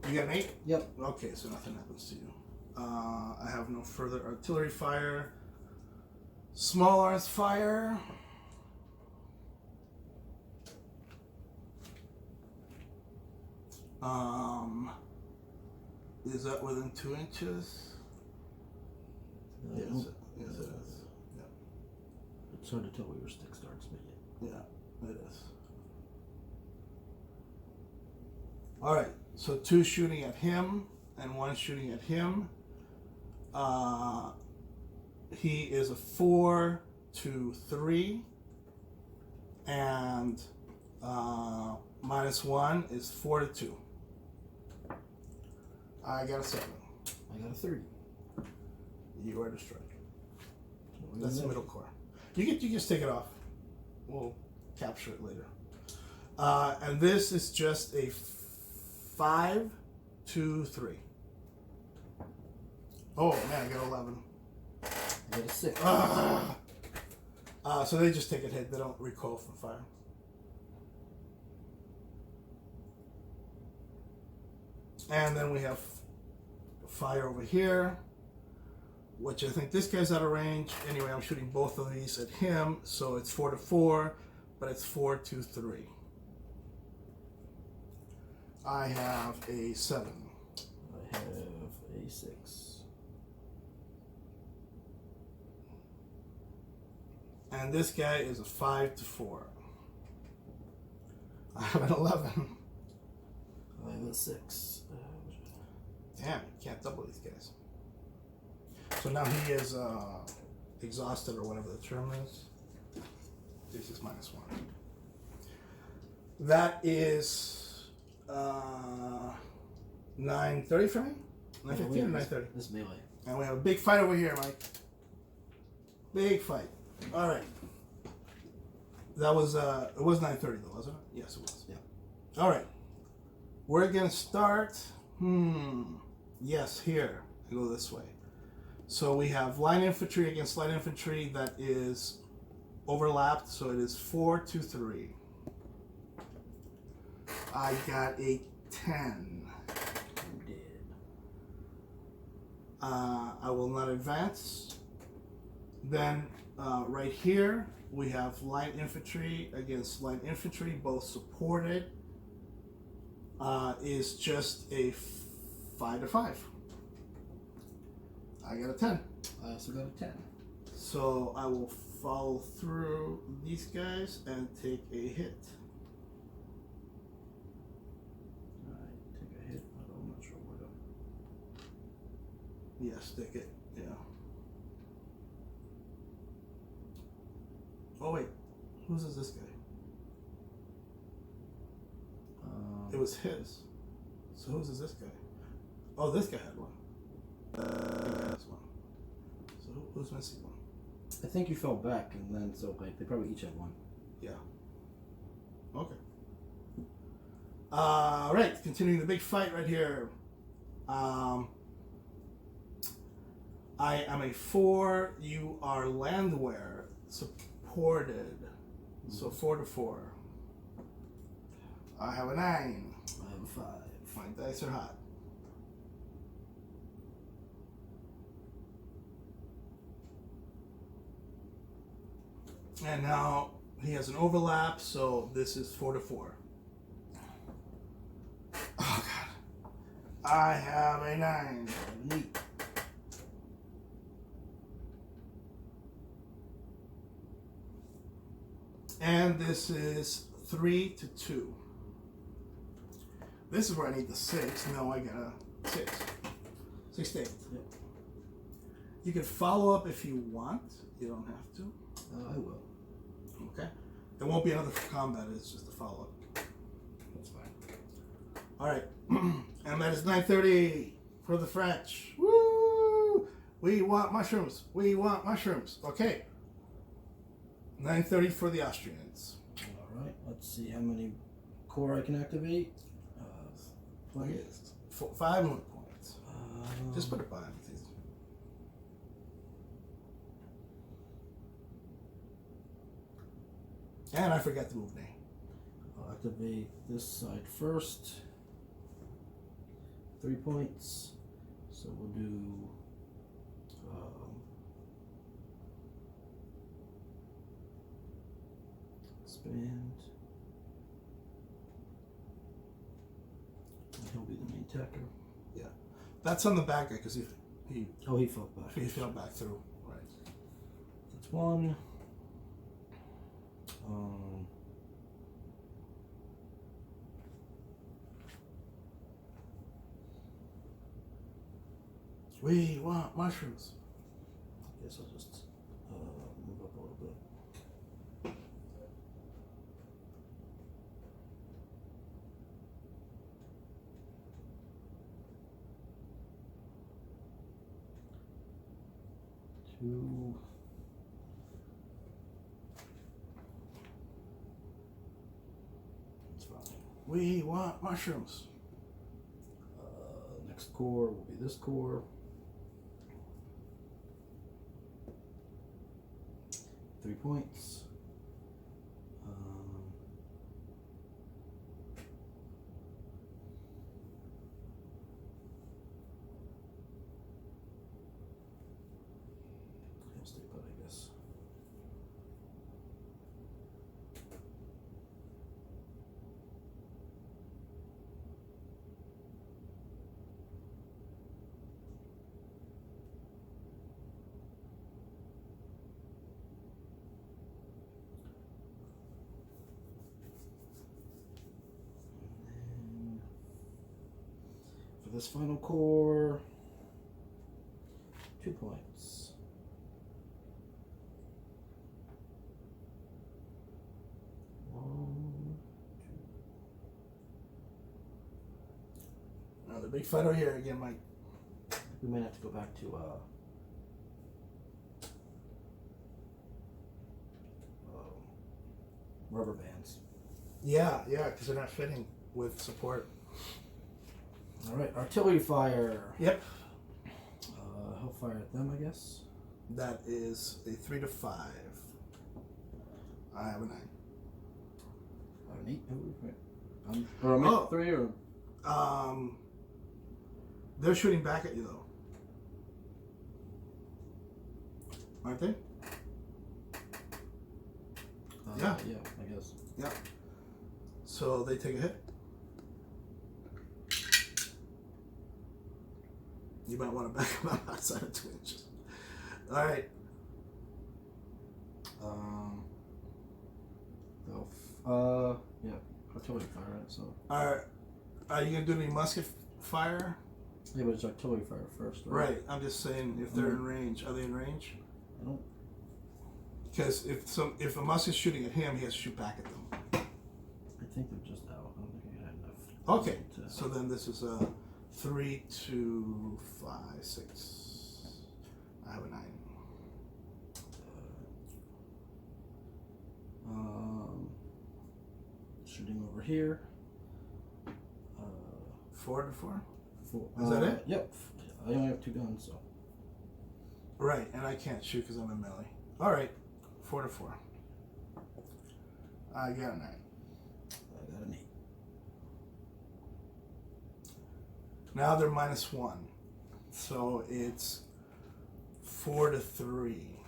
[SPEAKER 1] You got an 8?
[SPEAKER 2] Yep.
[SPEAKER 1] Okay, so nothing happens to you. I have no further artillery fire. Small arms fire. Is that within 2 inches? Yes, it is. Yeah.
[SPEAKER 2] It's hard to tell where your stick starts, but yeah.
[SPEAKER 1] Yeah, it is. All right, so 2 shooting at him and 1 shooting at him. He is a 4 to 3, and -1 is 4 to 2. I got a 7.
[SPEAKER 2] I got a 3.
[SPEAKER 1] You are destroyed. That's the middle core. You just take it off. we'll capture it later. And this is just a 5, 2, 3. Oh man, I got 11.
[SPEAKER 2] I got a 6.
[SPEAKER 1] So they just take a hit. They don't recoil from fire. And then we have fire over here, which I think this guy's out of range. Anyway, I'm shooting both of these at him, so it's 4 to 4, but it's 4, 2, 3. I have a 7.
[SPEAKER 2] I have a 6.
[SPEAKER 1] And this guy is a 5 to 4. I have an 11.
[SPEAKER 2] I have a 6.
[SPEAKER 1] Damn, you can't double these guys. So now he is exhausted, or whatever the term is. This is -1. That is 9:30 for me? 9:15 or 9:30?
[SPEAKER 2] This is melee.
[SPEAKER 1] And we have a big fight over here, Mike. Big fight. All right. That was, it was 9:30 though, wasn't it? Yes, it was.
[SPEAKER 2] Yeah.
[SPEAKER 1] All right. We're going to start, yes, here. I go this way. So we have line infantry against light infantry that is overlapped. So it is 4 to 3. I got a 10.
[SPEAKER 2] You did.
[SPEAKER 1] I will not advance. Then right here we have light infantry against light infantry, both supported. Is just a 5 to 5. I got a 10.
[SPEAKER 2] I also got a 10.
[SPEAKER 1] So I will follow through these guys and take a hit.
[SPEAKER 2] Alright, take a hit, but I'm not sure where to.
[SPEAKER 1] Yes, take it. Yeah. Oh wait, whose is this guy? It was his. So whose is this guy? Oh, this guy had one. This one. So who's missing one?
[SPEAKER 2] I think you fell back, and then so like they probably each had one.
[SPEAKER 1] Yeah. Okay. All right, continuing the big fight right here. I am a 4. You are landwehr supported. So 4 to 4. I have a 9.
[SPEAKER 2] I have a 5.
[SPEAKER 1] My dice are hot. And now he has an overlap, so this is 4 to 4. Oh god. I have a 9.
[SPEAKER 2] I have an 8.
[SPEAKER 1] And this is 3 to 2. This is where I need the 6. No, I got a 6. 6 to 8.
[SPEAKER 2] Yep.
[SPEAKER 1] You can follow up if you want. You don't have to.
[SPEAKER 2] I will.
[SPEAKER 1] Okay. There won't be another combat. It's just a follow up.
[SPEAKER 2] That's fine.
[SPEAKER 1] All right. And that is 9:30 for the French. Woo! We want mushrooms. We want mushrooms. Okay. 9:30 for the Austrians.
[SPEAKER 2] All right. Let's see how many core I can activate. Plenty.
[SPEAKER 1] 5 more points. Just put it by. And I forgot to move name.
[SPEAKER 2] I'll activate this side first. 3 points. So we'll do expand. And he'll be the main attacker.
[SPEAKER 1] Yeah. That's on the back guy because he
[SPEAKER 2] Oh, he fell back.
[SPEAKER 1] he fell back through. Right.
[SPEAKER 2] That's 1.
[SPEAKER 1] We want mushrooms.
[SPEAKER 2] I guess I'll just move up a little bit. Two.
[SPEAKER 1] We want mushrooms.
[SPEAKER 2] Next core will be this core. 3 points. I'll stay put, I guess. For this final core, 2 points. One,
[SPEAKER 1] Another big fight over here again, Mike.
[SPEAKER 2] we might have to go back to rubber bands.
[SPEAKER 1] Yeah, because they're not fitting with support.
[SPEAKER 2] All right, artillery fire.
[SPEAKER 1] Yep.
[SPEAKER 2] He'll fire at them, I guess.
[SPEAKER 1] That is a 3 to 5. I have a 9.
[SPEAKER 2] An 8. Or a
[SPEAKER 1] Oh.
[SPEAKER 2] 3 or.
[SPEAKER 1] They're shooting back at you though, aren't they? Yeah.
[SPEAKER 2] Yeah, I guess.
[SPEAKER 1] Yeah. So they take a hit. You might want to back them up outside of 2 inches. All right.
[SPEAKER 2] Yeah, artillery fire, right? So.
[SPEAKER 1] Are you gonna do any musket fire?
[SPEAKER 2] Yeah, but it's artillery fire first, right?
[SPEAKER 1] Right. I'm just saying if they're in range. Are they in range?
[SPEAKER 2] I don't.
[SPEAKER 1] Because if a musket's shooting at him, he has to shoot back at them.
[SPEAKER 2] I think they're just out. I don't think I had enough.
[SPEAKER 1] Okay.
[SPEAKER 2] To,
[SPEAKER 1] So then this is a 3 to 5, 6. I have a 9.
[SPEAKER 2] Shooting over here.
[SPEAKER 1] 4 to 4.
[SPEAKER 2] 4.
[SPEAKER 1] Is that it?
[SPEAKER 2] Yep. I only have 2 guns, so.
[SPEAKER 1] Right, and I can't shoot because I'm in melee. All right, 4 to 4. I got a 9.
[SPEAKER 2] I got an 8.
[SPEAKER 1] Now they're -1, so it's 4 to 3.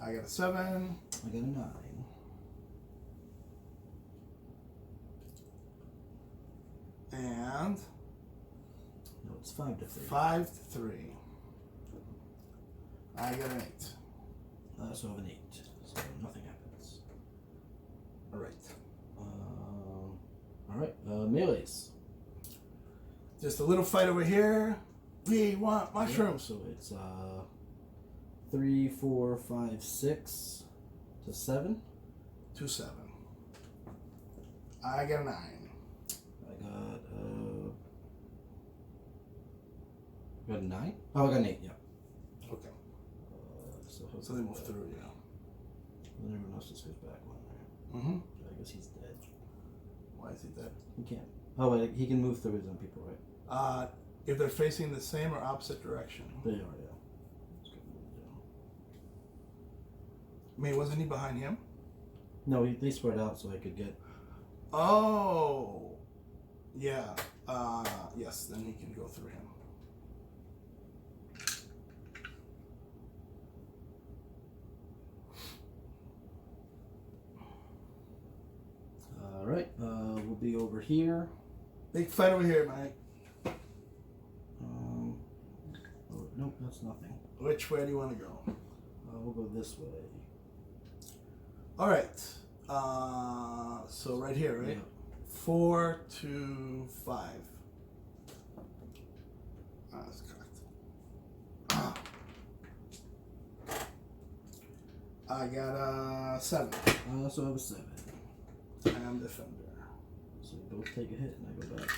[SPEAKER 1] I got a 7.
[SPEAKER 2] I got a 9.
[SPEAKER 1] And
[SPEAKER 2] No, it's 5 to 3.
[SPEAKER 1] 5 to 3. I got an 8.
[SPEAKER 2] I also have an 8, so nothing happens.
[SPEAKER 1] All right.
[SPEAKER 2] All right, melees.
[SPEAKER 1] Just a little fight over here. We want mushrooms.
[SPEAKER 2] So it's 3, 4, 5, 6 to 7.
[SPEAKER 1] 2, 7. I got a 9.
[SPEAKER 2] I got a 9? Oh, I got an 8, yeah.
[SPEAKER 1] Okay.
[SPEAKER 2] So
[SPEAKER 1] they move through, yeah.
[SPEAKER 2] Then everyone else just goes back one there.
[SPEAKER 1] Mm-hmm.
[SPEAKER 2] I guess he's dead.
[SPEAKER 1] Why is he dead?
[SPEAKER 2] He can't. Oh, wait, he can move through his own people, right?
[SPEAKER 1] If they're facing the same or opposite direction.
[SPEAKER 2] They are, yeah. Let's get moved down.
[SPEAKER 1] I mean, wasn't he behind him?
[SPEAKER 2] No, they spread out so I could get.
[SPEAKER 1] Oh, yeah. Yes, then he can go through him.
[SPEAKER 2] All right, we'll be over here.
[SPEAKER 1] Big fight over here, Mike.
[SPEAKER 2] Oh, nope, that's nothing.
[SPEAKER 1] Which way do you want to go?
[SPEAKER 2] We'll go this way.
[SPEAKER 1] All right. So right here, right?
[SPEAKER 2] Yeah.
[SPEAKER 1] 4 to 5. That's correct. I got a 7.
[SPEAKER 2] I also have a 7.
[SPEAKER 1] I am defender.
[SPEAKER 2] So we both take a hit and I go back.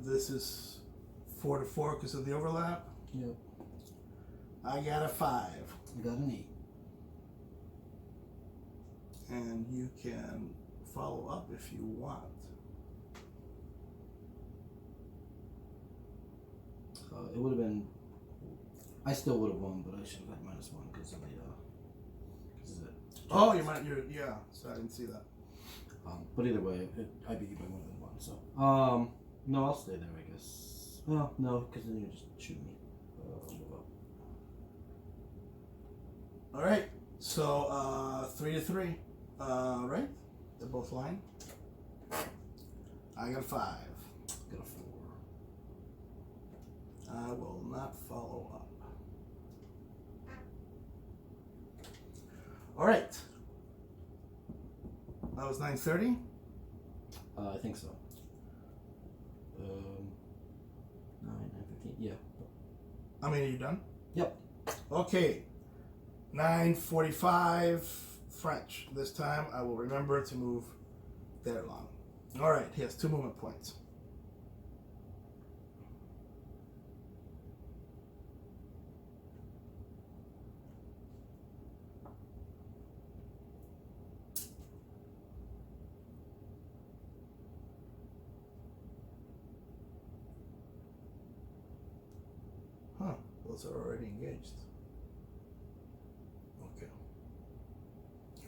[SPEAKER 1] This is 4 to 4 because of the overlap.
[SPEAKER 2] Yep.
[SPEAKER 1] I got a 5.
[SPEAKER 2] I got an 8.
[SPEAKER 1] And you can follow up if you want.
[SPEAKER 2] It would have been. I still would have won, but I should have had -1 because of the. Because of it.
[SPEAKER 1] Oh, yeah. So I didn't see that.
[SPEAKER 2] But either way, I beat you by more than 1. So, no, I'll stay there, I guess. Well, no, because then you just shoot me. I'll move up.
[SPEAKER 1] All right. So 3-3. Right? They're both line. I got a 5.
[SPEAKER 2] Got a 4.
[SPEAKER 1] I will not follow up. All right. That was 9:30.
[SPEAKER 2] I think so. 9:15. Yeah.
[SPEAKER 1] I mean, are you done?
[SPEAKER 2] Yep.
[SPEAKER 1] Okay. 9:45 French. This time I will remember to move there long. All right. He has 2 movement points. Huh. Those are already engaged. Okay.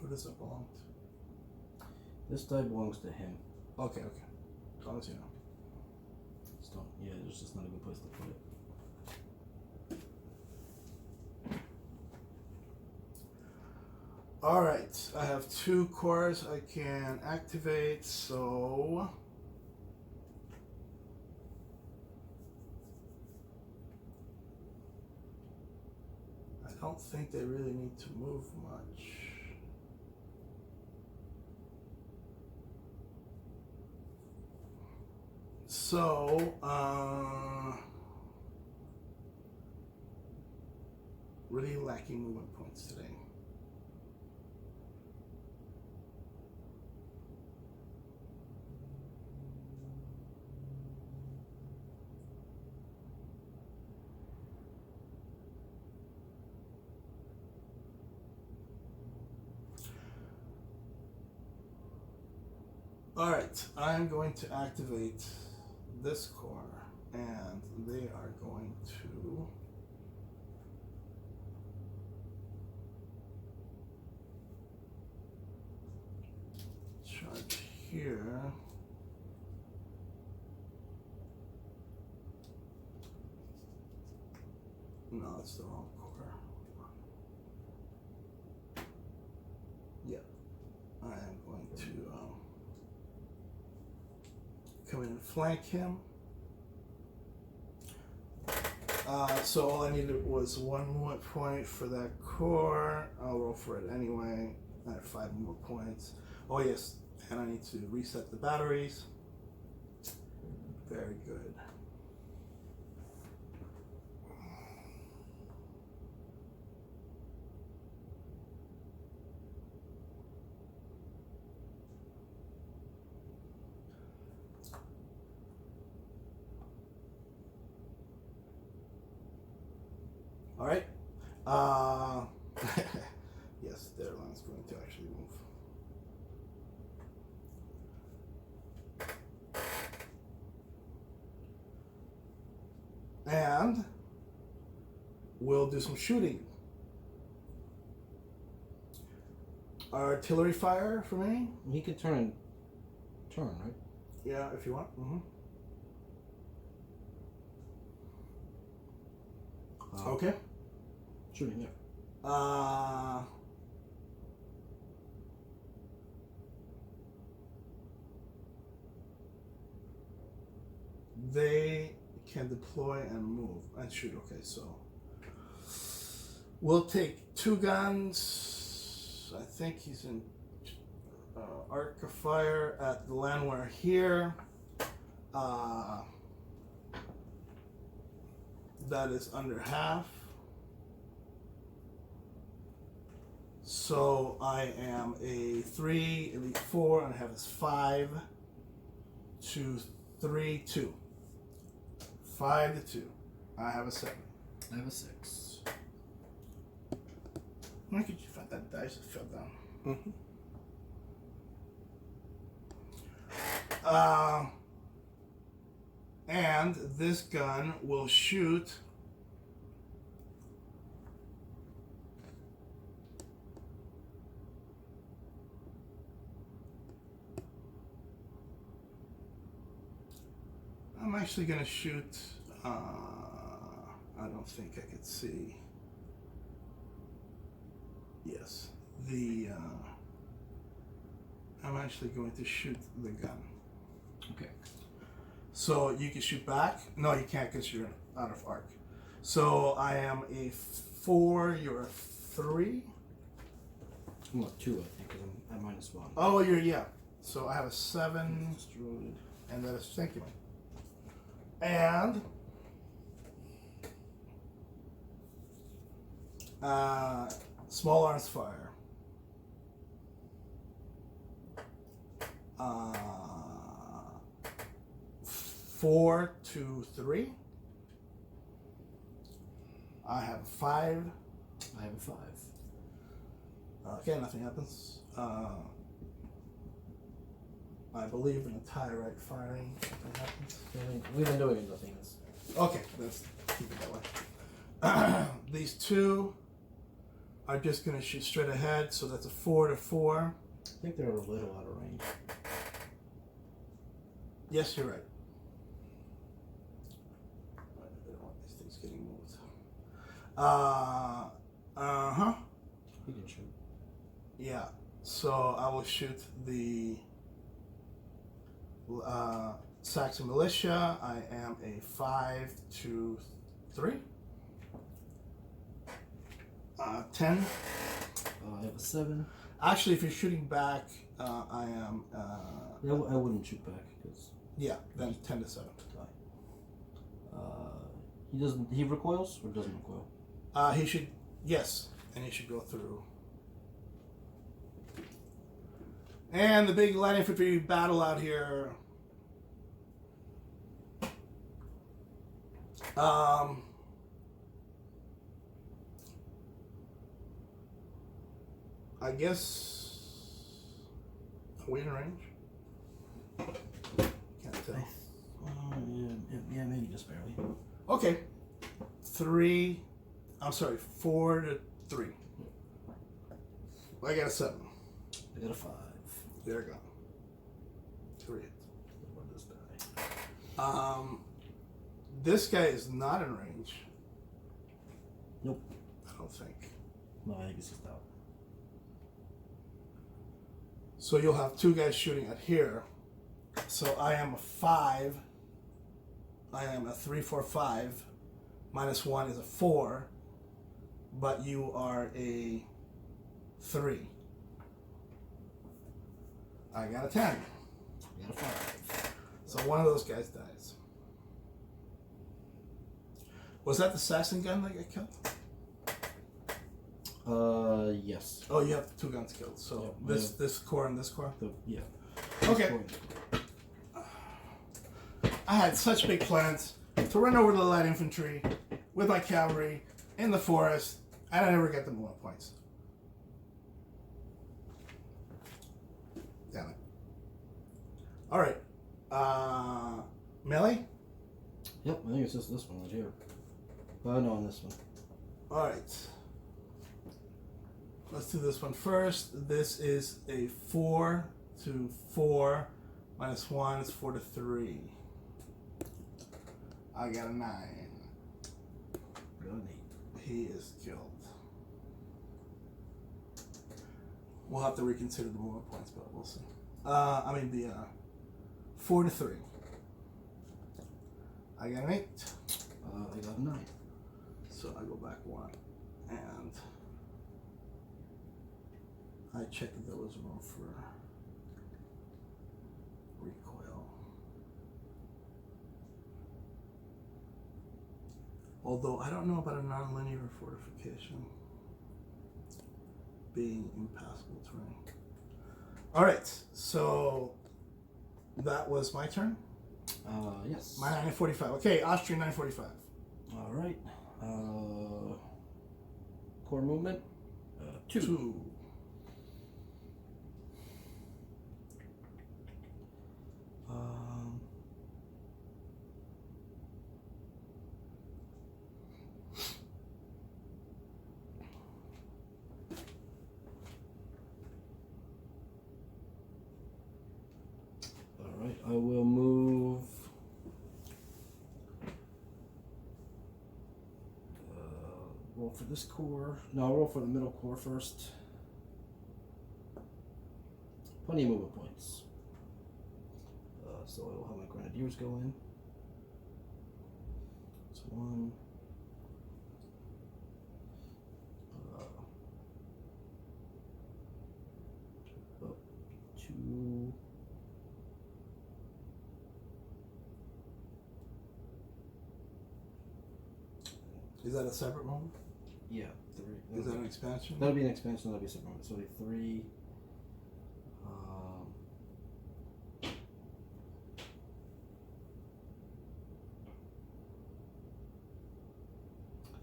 [SPEAKER 1] Who does it belong to?
[SPEAKER 2] This die belongs to him.
[SPEAKER 1] Okay. As long as you know.
[SPEAKER 2] Just don't. Yeah, there's just not a good place to put it.
[SPEAKER 1] All right. I have 2 cores I can activate, so I don't think they really need to move much. So, really lacking movement points today. All right, I'm going to activate this core, and they are going to charge here. No, it's the wrong core. Yeah, I am going to come in and flank him. So all I needed was 1 movement point for that core. I'll roll for it anyway. I have 5 more points. Oh yes, and I need to reset the batteries. Very good. All right. Yes, their line's going to actually move. And we'll do some shooting. Artillery fire for me?
[SPEAKER 2] He could turn, right?
[SPEAKER 1] Yeah, if you want. Okay.
[SPEAKER 2] Shooting, yeah.
[SPEAKER 1] They can deploy and move and shoot. Okay, so we'll take 2 guns. I think he's in arc of fire at the landwehr here. That is under half. So I am a 3, elite 4, and I have this 5, 2, 3, 2. 5 to 2. I have a 7.
[SPEAKER 2] I have a 6.
[SPEAKER 1] Where could you find that dice that fell down?
[SPEAKER 3] Mm-hmm.
[SPEAKER 1] And this gun will shoot I'm actually going to shoot I don't think I could see. Yes. I'm actually going to shoot the gun.
[SPEAKER 2] Okay.
[SPEAKER 1] So you can shoot back. No, you can't because you're out of arc. So I am a 4. You're a 3.
[SPEAKER 2] I'm not 2, I think, because I'm at -1.
[SPEAKER 1] Oh, yeah. So I have a 7,
[SPEAKER 2] Destroyed.
[SPEAKER 1] and that is thank you, man. And small arms fire. 4 to 3. I have 5.
[SPEAKER 2] I have a 5.
[SPEAKER 1] Okay, nothing happens. I believe in a tie right firing. Nothing happens.
[SPEAKER 2] We've been doing it, nothing else.
[SPEAKER 1] Okay, let's keep it that way. These 2 are just going to shoot straight ahead, so that's a 4 to 4.
[SPEAKER 2] I think they're a little out of range.
[SPEAKER 1] Yes, you're right. I don't want these things getting moved. Uh-huh.
[SPEAKER 2] You can shoot.
[SPEAKER 1] Yeah, so I will shoot the Saxon Militia. I am a 5 to 3. 10.
[SPEAKER 2] I have a 7.
[SPEAKER 1] Actually, if you're shooting back, I am.
[SPEAKER 2] Yeah, I wouldn't shoot back because
[SPEAKER 1] Yeah, then 10 to 7.
[SPEAKER 2] he doesn't. He recoils or doesn't recoil.
[SPEAKER 1] He should, yes, and he should go through. And the big light infantry battle out here. I guess. Are we in range? Can't tell.
[SPEAKER 2] Yeah, maybe just barely.
[SPEAKER 1] Okay. 4 to 3. I got a 7.
[SPEAKER 2] I got a 5.
[SPEAKER 1] There we go. 3 hits.
[SPEAKER 2] What does die?
[SPEAKER 1] This guy is not in range.
[SPEAKER 2] Nope.
[SPEAKER 1] I don't think.
[SPEAKER 2] No, I think it's just out.
[SPEAKER 1] So you'll have 2 guys shooting at here. So I am a 5. I am a 3, 4, 5. -1 is a 4. But you are a 3. I got a 10.
[SPEAKER 2] I got a 5.
[SPEAKER 1] So one of those guys dies. Was that the Saxon gun that got killed?
[SPEAKER 2] Yes.
[SPEAKER 1] Oh, you have 2 guns killed. So
[SPEAKER 2] Yep,
[SPEAKER 1] this core and this core?
[SPEAKER 2] Yeah.
[SPEAKER 1] Okay. I had such big plans to run over the light infantry with my cavalry in the forest, and I never got the movement points. Damn it. All right. Melee?
[SPEAKER 2] Yep, I think it's just this one right here. No, on this one.
[SPEAKER 1] All right. Let's do this one first. This is a 4 to 4. -1 is 4 to 3. I got a 9.
[SPEAKER 2] Got an 8.
[SPEAKER 1] He is killed. We'll have to reconsider the movement points, but we'll see. The 4 to 3. I got an 8.
[SPEAKER 2] I got a 9.
[SPEAKER 1] So I go back 1. And I checked if there was room for recoil. Although I don't know about a nonlinear fortification being impassable terrain. All right, so that was my turn.
[SPEAKER 2] Yes.
[SPEAKER 1] My 945. Okay, Austrian 945.
[SPEAKER 2] All right. Core movement.
[SPEAKER 1] 2.
[SPEAKER 2] All right, I will move. Roll for this core. No, I'll roll for the middle core first. Plenty of movement points. So I will have my grenadiers go in. That's 1. 2.
[SPEAKER 1] Is that a separate moment?
[SPEAKER 2] Yeah, 3.
[SPEAKER 1] Is that an expansion?
[SPEAKER 2] That'll be an expansion. That'll be a separate one. So it'll be 3. I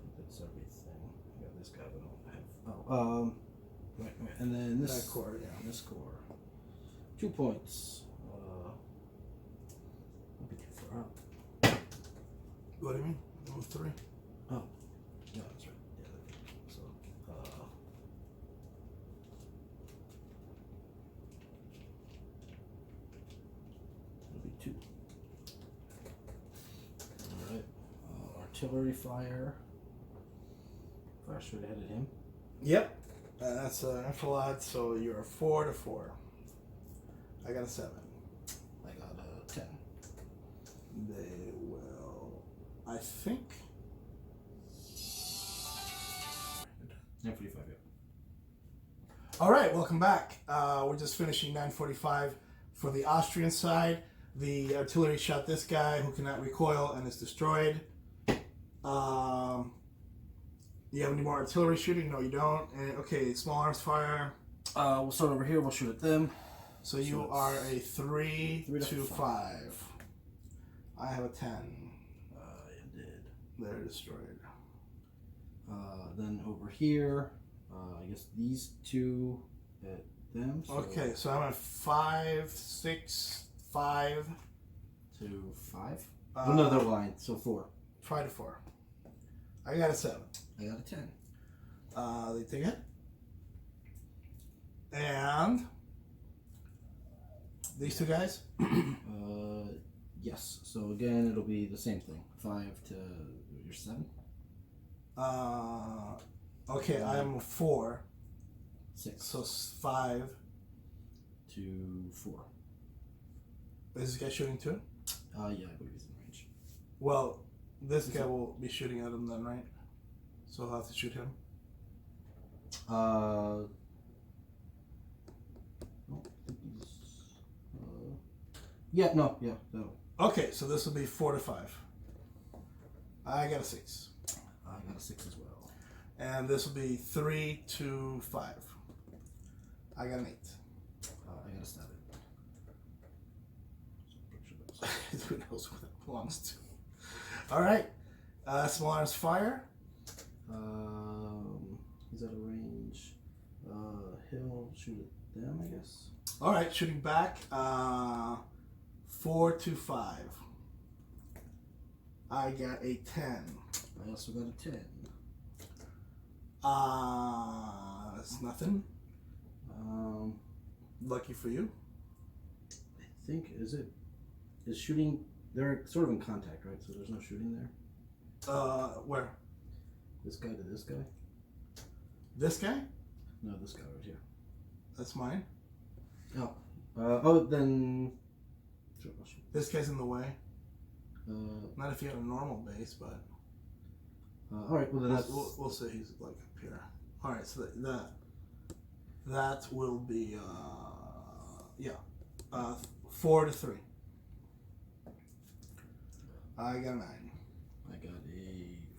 [SPEAKER 2] think that's everything. I got this guy, but I don't have. Oh, right. And then this
[SPEAKER 1] That core, yeah.
[SPEAKER 2] This core. 2 points. Don't be too far up.
[SPEAKER 1] What do you mean? Move 3.
[SPEAKER 2] Oh, yeah, that's right. Yeah. So, it'll be 2. All right. Artillery fire. Fire straight ahead at him.
[SPEAKER 1] Yep. That's an enfilade, so you're 4 to 4. I got a 7.
[SPEAKER 2] I got a 10.
[SPEAKER 1] They will, I think.
[SPEAKER 2] 9:45. Yeah.
[SPEAKER 1] All right, welcome back. We're just finishing 9:45 for the Austrian side. The artillery shot this guy who cannot recoil and is destroyed. You have any more artillery shooting? No, you don't. And, okay, small arms fire.
[SPEAKER 2] We'll start over here. We'll shoot at them.
[SPEAKER 1] So you
[SPEAKER 2] So
[SPEAKER 1] are a 3
[SPEAKER 2] 3
[SPEAKER 1] to
[SPEAKER 2] to
[SPEAKER 1] 5. I have a 10.
[SPEAKER 2] I did.
[SPEAKER 1] They're destroyed.
[SPEAKER 2] Then over here, I guess these 2 at them. So
[SPEAKER 1] Okay, so I'm at 5, 6, 5.
[SPEAKER 2] to 5. Another line, so 4.
[SPEAKER 1] 5 to 4. I got a 7.
[SPEAKER 2] I got a 10.
[SPEAKER 1] They take it. And these 2 guys.
[SPEAKER 2] Yes. So again, it'll be the same thing. 5 to your 7.
[SPEAKER 1] Okay, I am a 4.
[SPEAKER 2] 6.
[SPEAKER 1] So 5.
[SPEAKER 2] To 4.
[SPEAKER 1] Is this guy shooting too?
[SPEAKER 2] Yeah, I believe he's in range.
[SPEAKER 1] Well, this guy will be shooting at him then, right? So I'll have to shoot him.
[SPEAKER 2] No, I think he's. Yeah, no.
[SPEAKER 1] Okay, so this will be 4 to 5. I got a 6.
[SPEAKER 2] I got a 6 as well.
[SPEAKER 1] And this will be 3 to 5. I got an 8.
[SPEAKER 2] I got a 7. So I'm pretty sure that's.
[SPEAKER 1] Who knows what that belongs to? All right. Small arms fire.
[SPEAKER 2] He's at a range. He'll shoot at them, I guess.
[SPEAKER 1] All right, shooting back. 4 to 5. I got a 10.
[SPEAKER 2] I also got a 10.
[SPEAKER 1] That's nothing. Lucky for you.
[SPEAKER 2] I think is shooting. They're sort of in contact, right? So there's no shooting there.
[SPEAKER 1] Where?
[SPEAKER 2] This guy to this guy.
[SPEAKER 1] This guy?
[SPEAKER 2] No, this guy right here.
[SPEAKER 1] That's mine.
[SPEAKER 2] Oh. Then. Sure, I'll shoot.
[SPEAKER 1] This guy's in the way.
[SPEAKER 2] Uh,
[SPEAKER 1] Not if you had a normal base, but
[SPEAKER 2] all right. Well, then that's.
[SPEAKER 1] we'll say he's like up here. All right, so that will be 4 to 3. I got a 9.
[SPEAKER 2] I got a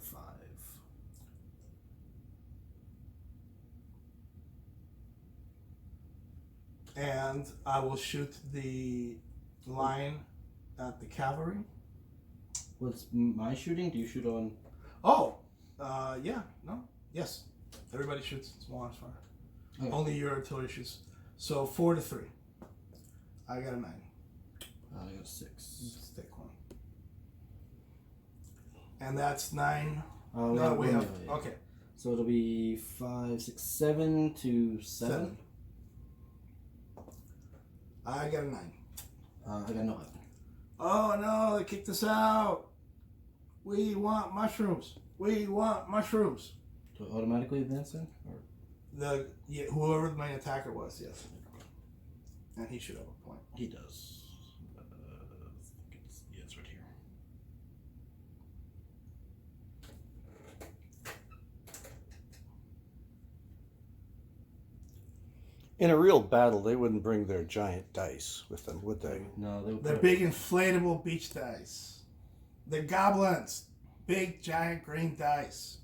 [SPEAKER 2] 5.
[SPEAKER 1] And I will shoot the line at the cavalry.
[SPEAKER 2] What's my shooting? Do you shoot on?
[SPEAKER 1] Oh, yeah, no, yes. Everybody shoots small arms fire.
[SPEAKER 2] Okay.
[SPEAKER 1] Only your artillery issues. So 4-3. I got a 9.
[SPEAKER 2] I got a 6.
[SPEAKER 1] Let's take one. And that's 9.
[SPEAKER 2] Oh,
[SPEAKER 1] No, we have.
[SPEAKER 2] yeah.
[SPEAKER 1] Okay.
[SPEAKER 2] So it'll be 5, 6, 7 to 7.
[SPEAKER 1] I got a 9.
[SPEAKER 2] I got no weapon.
[SPEAKER 1] Oh no, they kicked us out. We want mushrooms. We want mushrooms.
[SPEAKER 2] Do I automatically advance then? Or?
[SPEAKER 1] Whoever the main attacker was, yes. And he should have a point.
[SPEAKER 2] He does. It's right here.
[SPEAKER 3] In a real battle, they wouldn't bring their giant dice with them, would they?
[SPEAKER 2] No,
[SPEAKER 1] They're big inflatable beach dice. They're goblins. Big giant green dice.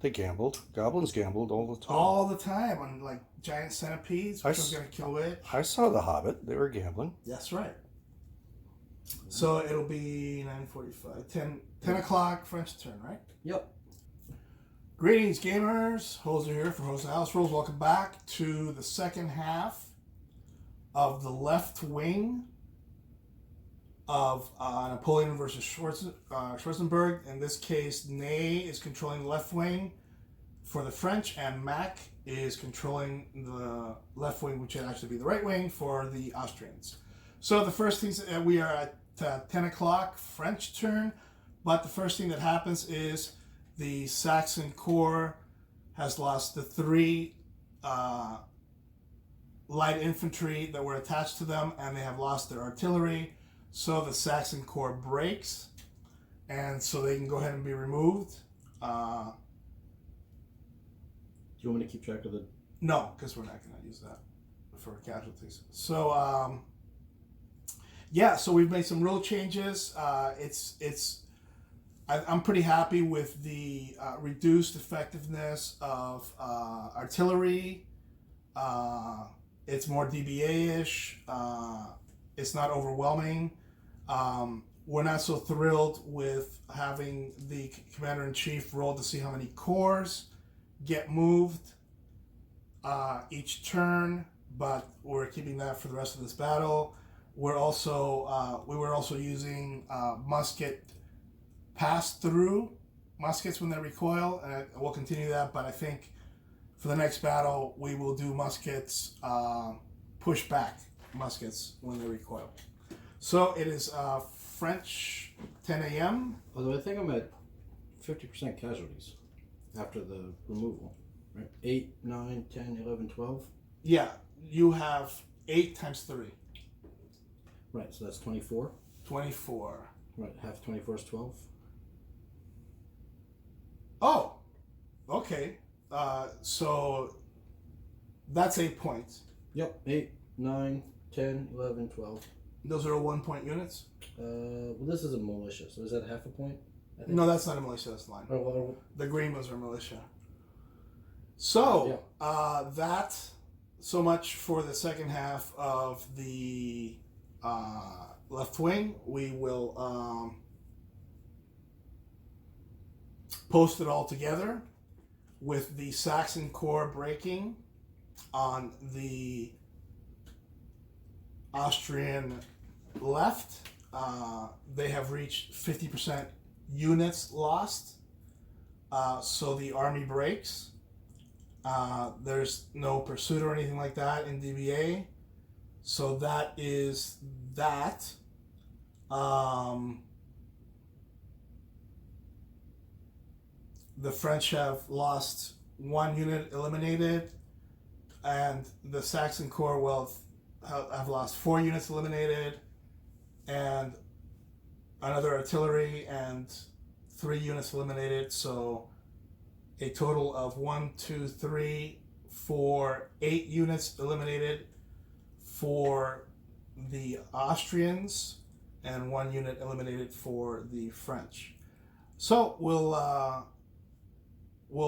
[SPEAKER 3] They gambled. Goblins gambled all the time.
[SPEAKER 1] All the time on like giant centipedes, which was going to kill it.
[SPEAKER 3] I saw The Hobbit. They were gambling.
[SPEAKER 1] That's right. So it'll be 9:45. 10 o'clock French turn, right?
[SPEAKER 2] Yep.
[SPEAKER 1] Greetings, gamers. Hoser here for Hoser House Rules. Welcome back to the second half of the left wing of Napoleon versus Schwarzenberg. In this case, Ney is controlling the left wing for the French, and Mac is controlling the left wing, which would actually be the right wing for the Austrians. So the first thing, we are at 10 o'clock French turn, but the first thing that happens is the Saxon Corps has lost the 3 light infantry that were attached to them, and they have lost their artillery. So the Saxon Corps breaks, and so they can go ahead and be removed.
[SPEAKER 2] Do you want me to keep track of the...
[SPEAKER 1] No, because we're not going to use that for casualties. So, yeah, so we've made some rule changes. I'm pretty happy with the reduced effectiveness of artillery. It's more DBA-ish. It's not overwhelming. We're not so thrilled with having the commander-in-chief roll to see how many corps get moved each turn, but we're keeping that for the rest of this battle. We were also using musket pass-through muskets when they recoil, and we'll continue that, but I think for the next battle we will do muskets push-back muskets when they recoil. So it is French 10 a.m.
[SPEAKER 2] Although I think I'm at 50% casualties after the removal. Right? 8, 9, 10, 11, 12.
[SPEAKER 1] Yeah, you have 8 times 3.
[SPEAKER 2] Right, so that's 24.
[SPEAKER 1] 24.
[SPEAKER 2] Right, half 24 is 12.
[SPEAKER 1] Oh, okay. So that's 8 points.
[SPEAKER 2] Yep, 8, 9, 10, 11, 12.
[SPEAKER 1] Those are 1-point units?
[SPEAKER 2] Well, this is a militia, so is that half a point? I think?
[SPEAKER 1] No, that's not a militia, that's line.
[SPEAKER 2] Oh,
[SPEAKER 1] The green ones are militia. So, that, so much for the second half of the left wing. We will post it all together with the Saxon Corps breaking on the Austrian left. They have reached 50% units lost, so the army breaks. There's no pursuit or anything like that in DBA, so that is that. The French have lost 1 unit eliminated, and the Saxon Corps have lost 4 units eliminated, and another artillery and 3 units eliminated. So a total of 1, 2, 3, 4, 8 units eliminated for the Austrians, and 1 unit eliminated for the French. So we'll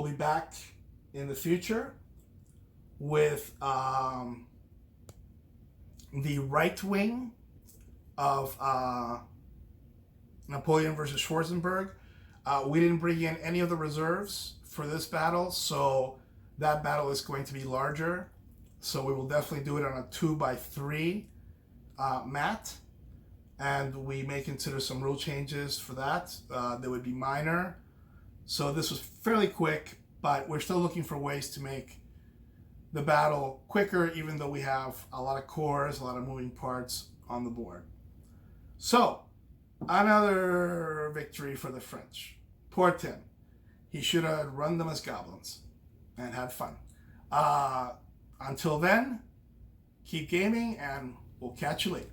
[SPEAKER 1] be back in the future with the right wing of Napoleon versus Schwarzenberg. We didn't bring in any of the reserves for this battle, so that battle is going to be larger. So we will definitely do it on a 2x3 mat. And we may consider some rule changes for that. They would be minor. So this was fairly quick, but we're still looking for ways to make the battle quicker, even though we have a lot of cores, a lot of moving parts on the board. So, another victory for the French. Poor Tim. He should have run them as goblins and had fun. Until then, keep gaming, and we'll catch you later.